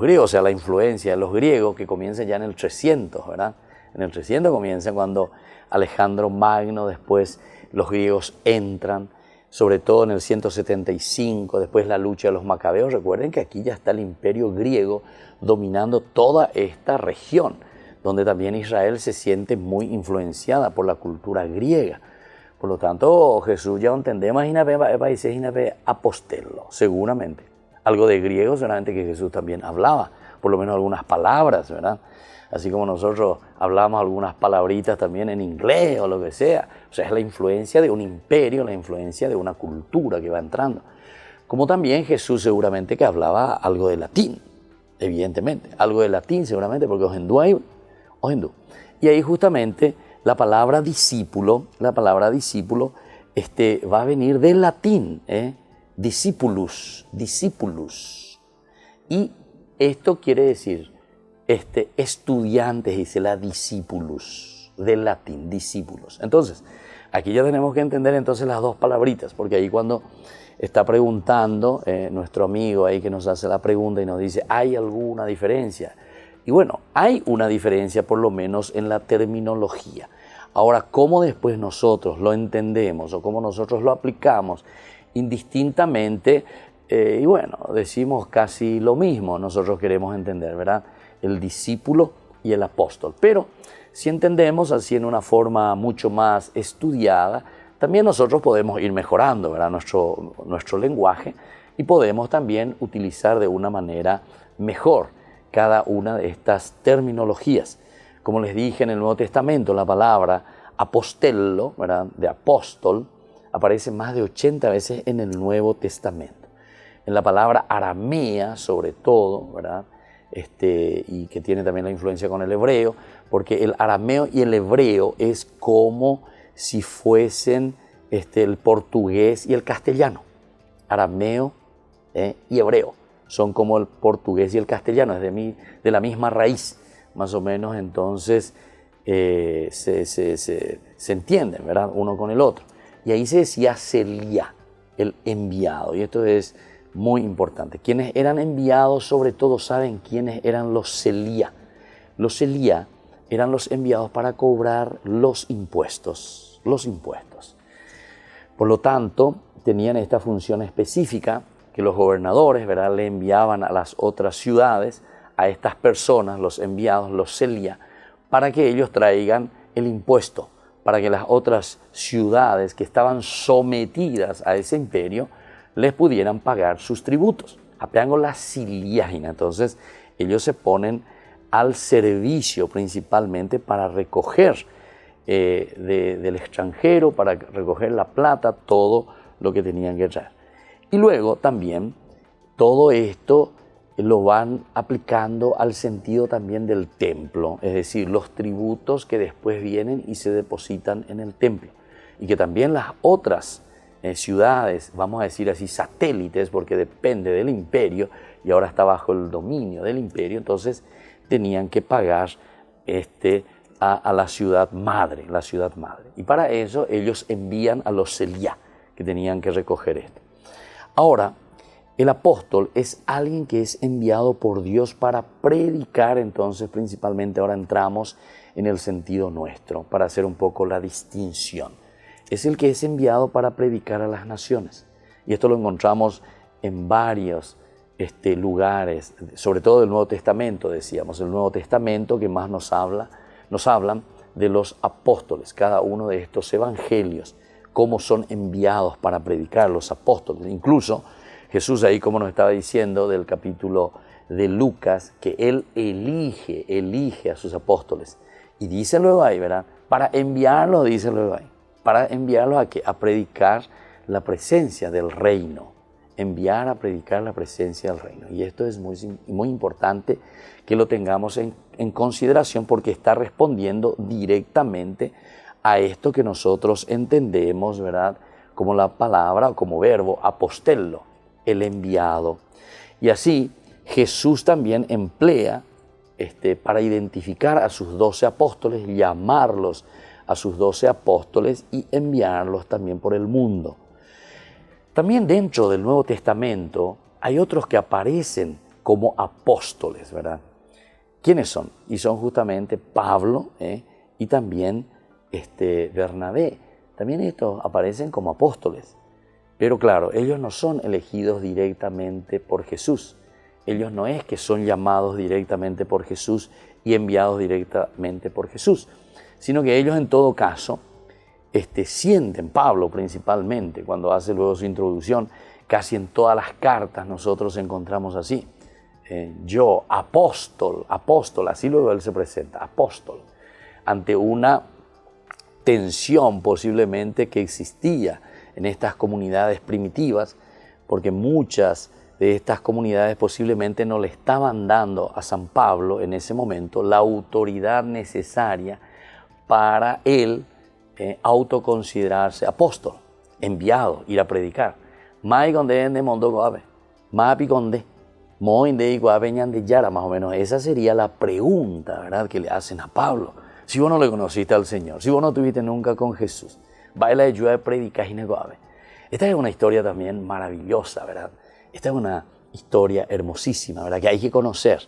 griegos, o sea, la influencia de los griegos que comienza ya en el 300, ¿verdad? En el 300 comienza cuando Alejandro Magno, después los griegos entran, sobre todo en el 175, después la lucha de los macabeos. Recuerden que aquí ya está el imperio griego dominando toda esta región, donde también Israel se siente muy influenciada por la cultura griega. Por lo tanto, Jesús ya entendemos, apostello, seguramente. Algo de griego, seguramente que Jesús también hablaba, por lo menos algunas palabras, ¿verdad? Así como nosotros hablamos algunas palabritas también en inglés o lo que sea. O sea, es la influencia de un imperio, la influencia de una cultura que va entrando. Como también Jesús seguramente que hablaba algo de latín, evidentemente. Algo de latín seguramente, porque os hindú. Y ahí justamente la palabra discípulo va a venir del latín, discipulus. Y esto quiere decir estudiantes, dice la discipulus, del latín, discípulos. Entonces, aquí ya tenemos que entender entonces las dos palabritas, porque ahí cuando está preguntando nuestro amigo ahí que nos hace la pregunta y nos dice, ¿hay alguna diferencia? Y bueno, hay una diferencia por lo menos en la terminología. Ahora, cómo después nosotros lo entendemos o cómo nosotros lo aplicamos indistintamente, y bueno, decimos casi lo mismo, nosotros queremos entender, ¿verdad? El discípulo y el apóstol. Pero si entendemos así en una forma mucho más estudiada, también nosotros podemos ir mejorando, ¿verdad? Nuestro lenguaje, y podemos también utilizar de una manera mejor cada una de estas terminologías. Como les dije, en el Nuevo Testamento la palabra apostello, ¿verdad? De apóstol, aparece más de 80 veces en el Nuevo Testamento. En la palabra aramea, sobre todo, ¿verdad? Y que tiene también la influencia con el hebreo, porque el arameo y el hebreo es como si fuesen el portugués y el castellano. Arameo y hebreo son como el portugués y el castellano, es de la misma raíz, más o menos. Entonces se entienden, ¿verdad? Uno con el otro. Y ahí se decía Seliá, el enviado, y esto es muy importante. Quienes eran enviados, sobre todo, saben quiénes eran los Seliá. Los Seliá eran los enviados para cobrar los impuestos. Por lo tanto, tenían esta función específica que los gobernadores, ¿verdad?, le enviaban a las otras ciudades a estas personas, los enviados, los Seliá, para que ellos traigan el impuesto, para que las otras ciudades que estaban sometidas a ese imperio les pudieran pagar sus tributos. Apeando la siliágina. Entonces, ellos se ponen al servicio principalmente para recoger del extranjero, para recoger la plata, todo lo que tenían que traer. Y luego también todo esto lo van aplicando al sentido también del templo, es decir, los tributos que después vienen y se depositan en el templo. Y que también las otras ciudades, vamos a decir así, satélites, porque depende del imperio y ahora está bajo el dominio del imperio, entonces tenían que pagar a la ciudad madre, Y para eso ellos envían a los Seliá, que tenían que recoger esto. Ahora, el apóstol es alguien que es enviado por Dios para predicar, entonces principalmente ahora entramos en el sentido nuestro, para hacer un poco la distinción. es el que es enviado para predicar a las naciones. Y esto lo encontramos en varios lugares, sobre todo del Nuevo Testamento, decíamos, el Nuevo Testamento que más nos hablan de los apóstoles, cada uno de estos evangelios, cómo son enviados para predicar los apóstoles. Incluso Jesús ahí, como nos estaba diciendo del capítulo de Lucas, que Él elige a sus apóstoles. Y dice luego ahí, ¿verdad? Para enviarlos, dice luego ahí, para enviarlos a predicar la presencia del reino. Enviar a predicar la presencia del reino. Y esto es muy importante que lo tengamos en consideración porque está respondiendo directamente a esto que nosotros entendemos, ¿verdad? Como la palabra o como verbo apostello, el enviado. Y así Jesús también emplea para identificar a sus 12 apóstoles, llamarlos a sus 12 apóstoles y enviarlos también por el mundo. También dentro del Nuevo Testamento hay otros que aparecen como apóstoles, ¿verdad? ¿Quiénes son? Y son justamente Pablo y también Bernabé. También estos aparecen como apóstoles. Pero claro, ellos no son elegidos directamente por Jesús. Ellos no es que son llamados directamente por Jesús y enviados directamente por Jesús, sino que ellos en todo caso sienten, Pablo principalmente, cuando hace luego su introducción, casi en todas las cartas nosotros encontramos así. Yo, apóstol, así luego él se presenta, apóstol, ante una tensión posiblemente que existía en estas comunidades primitivas, porque muchas de estas comunidades posiblemente no le estaban dando a San Pablo en ese momento la autoridad necesaria para él autoconsiderarse apóstol, enviado, ir a predicar. Más o menos esa sería la pregunta, ¿verdad?, que le hacen a Pablo. Si vos no le conociste al Señor, si vos no estuviste nunca con Jesús, baila de ayuda de predicar y negoave. Esta es una historia también maravillosa, ¿verdad? Esta es una historia hermosísima, ¿verdad?, que hay que conocer.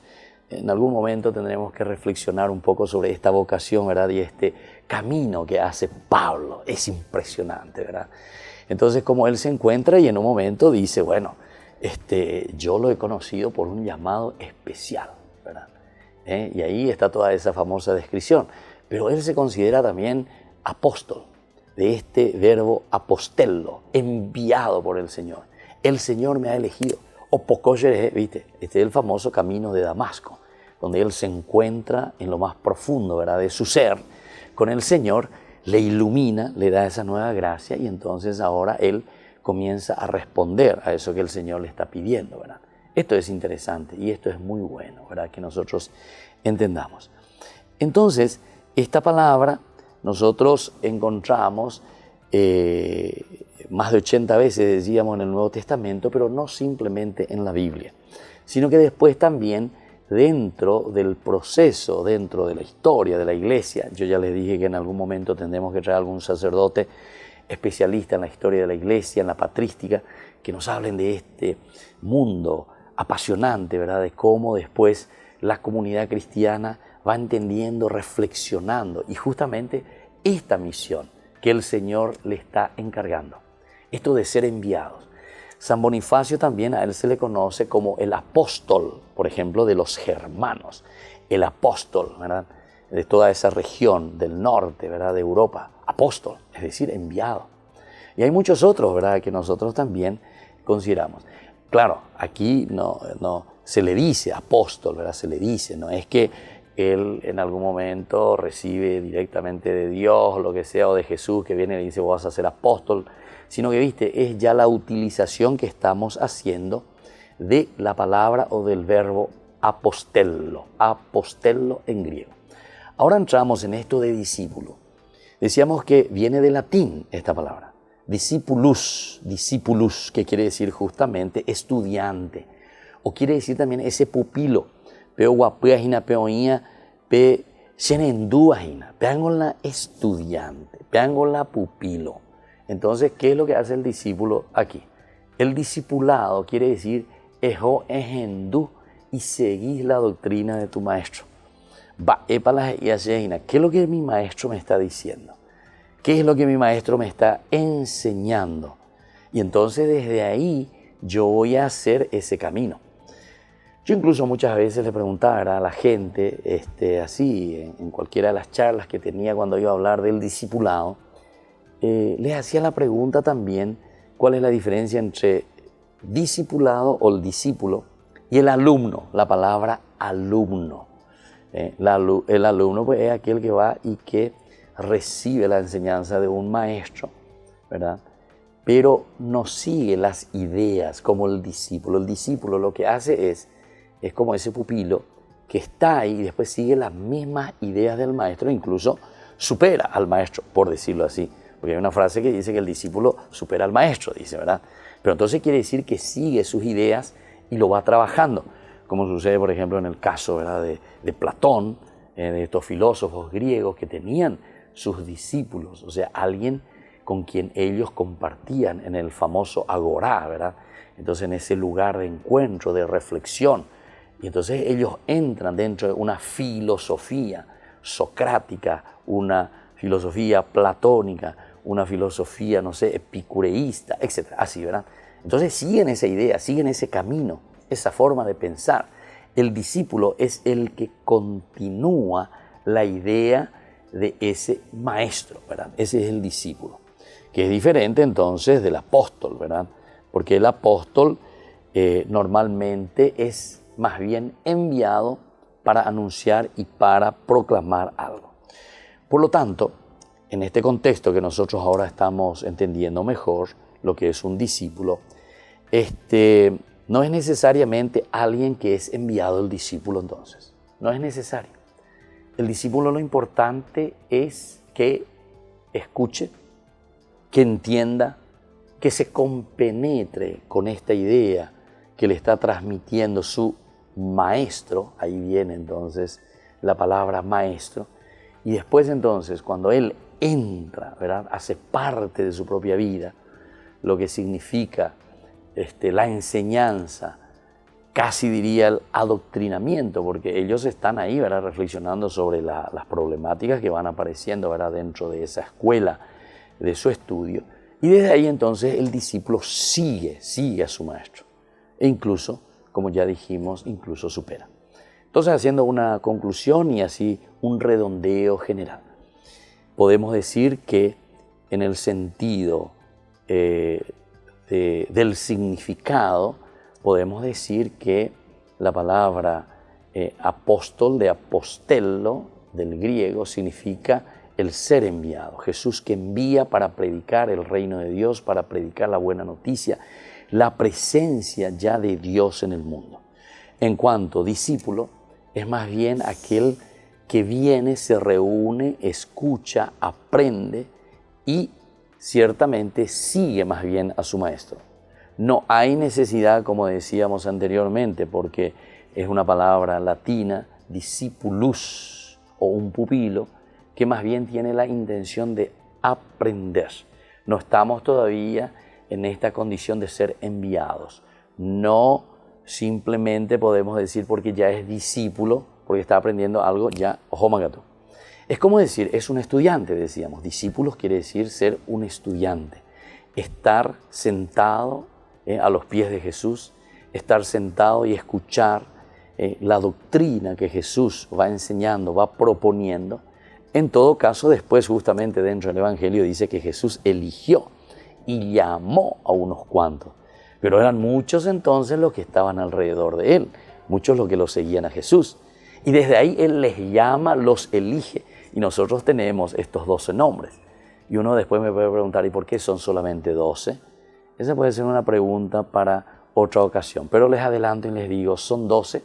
En algún momento tendremos que reflexionar un poco sobre esta vocación, ¿verdad?, y este camino que hace Pablo. Es impresionante, ¿verdad? Entonces, como él se encuentra y en un momento dice, bueno, yo lo he conocido por un llamado especial, ¿verdad? Y ahí está toda esa famosa descripción. Pero él se considera también apóstol, de este verbo apostello, enviado por el Señor. El Señor me ha elegido. O pocoyere, ¿viste? Este es el famoso camino de Damasco, donde él se encuentra en lo más profundo, ¿verdad?, de su ser con el Señor, le ilumina, le da esa nueva gracia y entonces ahora él comienza a responder a eso que el Señor le está pidiendo, ¿verdad? Esto es interesante y esto es muy bueno, ¿verdad?, que nosotros entendamos. Entonces, esta palabra nosotros encontramos más de 80 veces, decíamos, en el Nuevo Testamento, pero no simplemente en la Biblia, sino que después también dentro del proceso, dentro de la historia de la iglesia. Yo ya les dije que en algún momento tendremos que traer algún sacerdote especialista en la historia de la iglesia, en la patrística, que nos hablen de este mundo apasionante, ¿verdad?, de cómo después la comunidad cristiana va entendiendo, reflexionando, y justamente esta misión que el Señor le está encargando, esto de ser enviados. San Bonifacio también a él se le conoce como el apóstol, por ejemplo, de los germanos, el apóstol, ¿verdad?, de toda esa región del norte, ¿verdad?, de Europa, apóstol, es decir, enviado. Y hay muchos otros, ¿verdad?, que nosotros también consideramos. Claro, aquí no se le dice apóstol, ¿verdad?, se le dice, no es que él en algún momento recibe directamente de Dios, lo que sea, o de Jesús, que viene y le dice, vos vas a ser apóstol, sino que, viste, es ya la utilización que estamos haciendo de la palabra o del verbo apostello en griego. Ahora entramos en esto de discípulo. Decíamos que viene de latín esta palabra, discipulus, que quiere decir justamente estudiante, o quiere decir también ese pupilo, pero guapuajina, peoía, pe xenenduajina, peangola estudiante, peangola pupilo. Entonces, ¿qué es lo que hace el discípulo aquí? El discipulado quiere decir ejo ejendu y seguís la doctrina de tu maestro. ¿Qué es lo que mi maestro me está diciendo? ¿Qué es lo que mi maestro me está enseñando? Y entonces desde ahí yo voy a hacer ese camino. Yo incluso muchas veces le preguntaba a la gente, así, en cualquiera de las charlas que tenía cuando iba a hablar del discipulado, les hacía la pregunta también, ¿cuál es la diferencia entre discipulado o el discípulo y el alumno? La palabra alumno. El alumno pues, es aquel que va y que recibe la enseñanza de un maestro, ¿verdad? Pero no sigue las ideas como el discípulo. El discípulo lo que hace es como ese pupilo que está ahí y después sigue las mismas ideas del maestro, incluso supera al maestro, por decirlo así. Porque hay una frase que dice que el discípulo supera al maestro, dice, ¿verdad? Pero entonces quiere decir que sigue sus ideas y lo va trabajando, como sucede, por ejemplo, en el caso, ¿verdad?, de Platón, de estos filósofos griegos que tenían sus discípulos, o sea, alguien con quien ellos compartían en el famoso agorá, ¿verdad? Entonces, en ese lugar de encuentro, de reflexión, y entonces ellos entran dentro de una filosofía socrática, una filosofía platónica, una filosofía, no sé, epicureísta, etc. Así, ¿verdad? Entonces siguen esa idea, siguen ese camino, esa forma de pensar. El discípulo es el que continúa la idea de ese maestro, ¿verdad? Ese es el discípulo, que es diferente entonces del apóstol, ¿verdad? Porque el apóstol normalmente es más bien enviado para anunciar y para proclamar algo. Por lo tanto, en este contexto que nosotros ahora estamos entendiendo mejor lo que es un discípulo, no es necesariamente alguien que es enviado el discípulo entonces. No es necesario. El discípulo lo importante es que escuche, que entienda, que se compenetre con esta idea que le está transmitiendo su maestro. Ahí viene entonces la palabra maestro. Y después entonces, cuando él entra, ¿verdad?, hace parte de su propia vida, lo que significa la enseñanza, casi diría el adoctrinamiento, porque ellos están ahí, ¿verdad?, reflexionando sobre las problemáticas que van apareciendo, ¿verdad?, dentro de esa escuela, de su estudio. Y desde ahí entonces el discípulo sigue a su maestro. E incluso, como ya dijimos, incluso supera. Entonces, haciendo una conclusión y así un redondeo general, podemos decir que en el sentido del significado, podemos decir que la palabra apóstol, de apostello, del griego, significa el ser enviado. Jesús que envía para predicar el reino de Dios, para predicar la buena noticia, la presencia ya de Dios en el mundo. En cuanto discípulo, es más bien aquel que viene, se reúne, escucha, aprende y ciertamente sigue más bien a su maestro. No hay necesidad, como decíamos anteriormente, porque es una palabra latina, discipulus, o un pupilo, que más bien tiene la intención de aprender. No estamos todavía en esta condición de ser enviados. No simplemente podemos decir porque ya es discípulo, porque está aprendiendo algo, ya homagato. Es como decir, es un estudiante, decíamos. Discípulos quiere decir ser un estudiante. Estar sentado a los pies de Jesús, estar sentado y escuchar la doctrina que Jesús va enseñando, va proponiendo. En todo caso, después justamente dentro del Evangelio dice que Jesús eligió y llamó a unos cuantos. Pero eran muchos entonces los que estaban alrededor de él, muchos los que lo seguían a Jesús. Y desde ahí él les llama, los elige. Y nosotros tenemos estos 12 nombres. Y uno después me puede preguntar, ¿y por qué son solamente 12? Esa puede ser una pregunta para otra ocasión. Pero les adelanto y les digo, son 12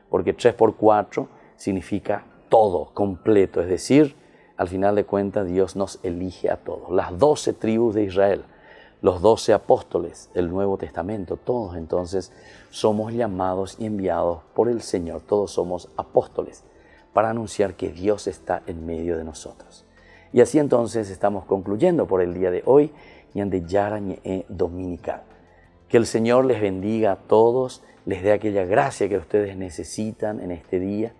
porque 3 por 4 significa todo, completo. Es decir, al final de cuentas Dios nos elige a todos. Las 12 tribus de Israel, los 12 apóstoles, el Nuevo Testamento, todos entonces somos llamados y enviados por el Señor. Todos somos apóstoles para anunciar que Dios está en medio de nosotros. Y así entonces estamos concluyendo por el día de hoy, Ñande Yara Ñe Dominical. Que el Señor les bendiga a todos, les dé aquella gracia que ustedes necesitan en este día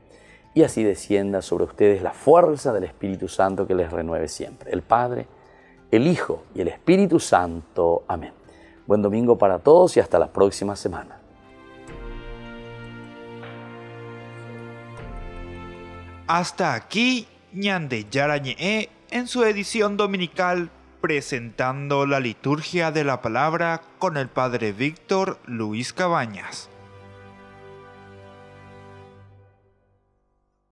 y así descienda sobre ustedes la fuerza del Espíritu Santo que les renueve siempre. El Padre, el Hijo y el Espíritu Santo. Amén. Buen domingo para todos y hasta la próxima semana. Hasta aquí Ñande Yara Ñe'e en su edición dominical presentando la liturgia de la palabra con el Padre Víctor Luis Cabañas.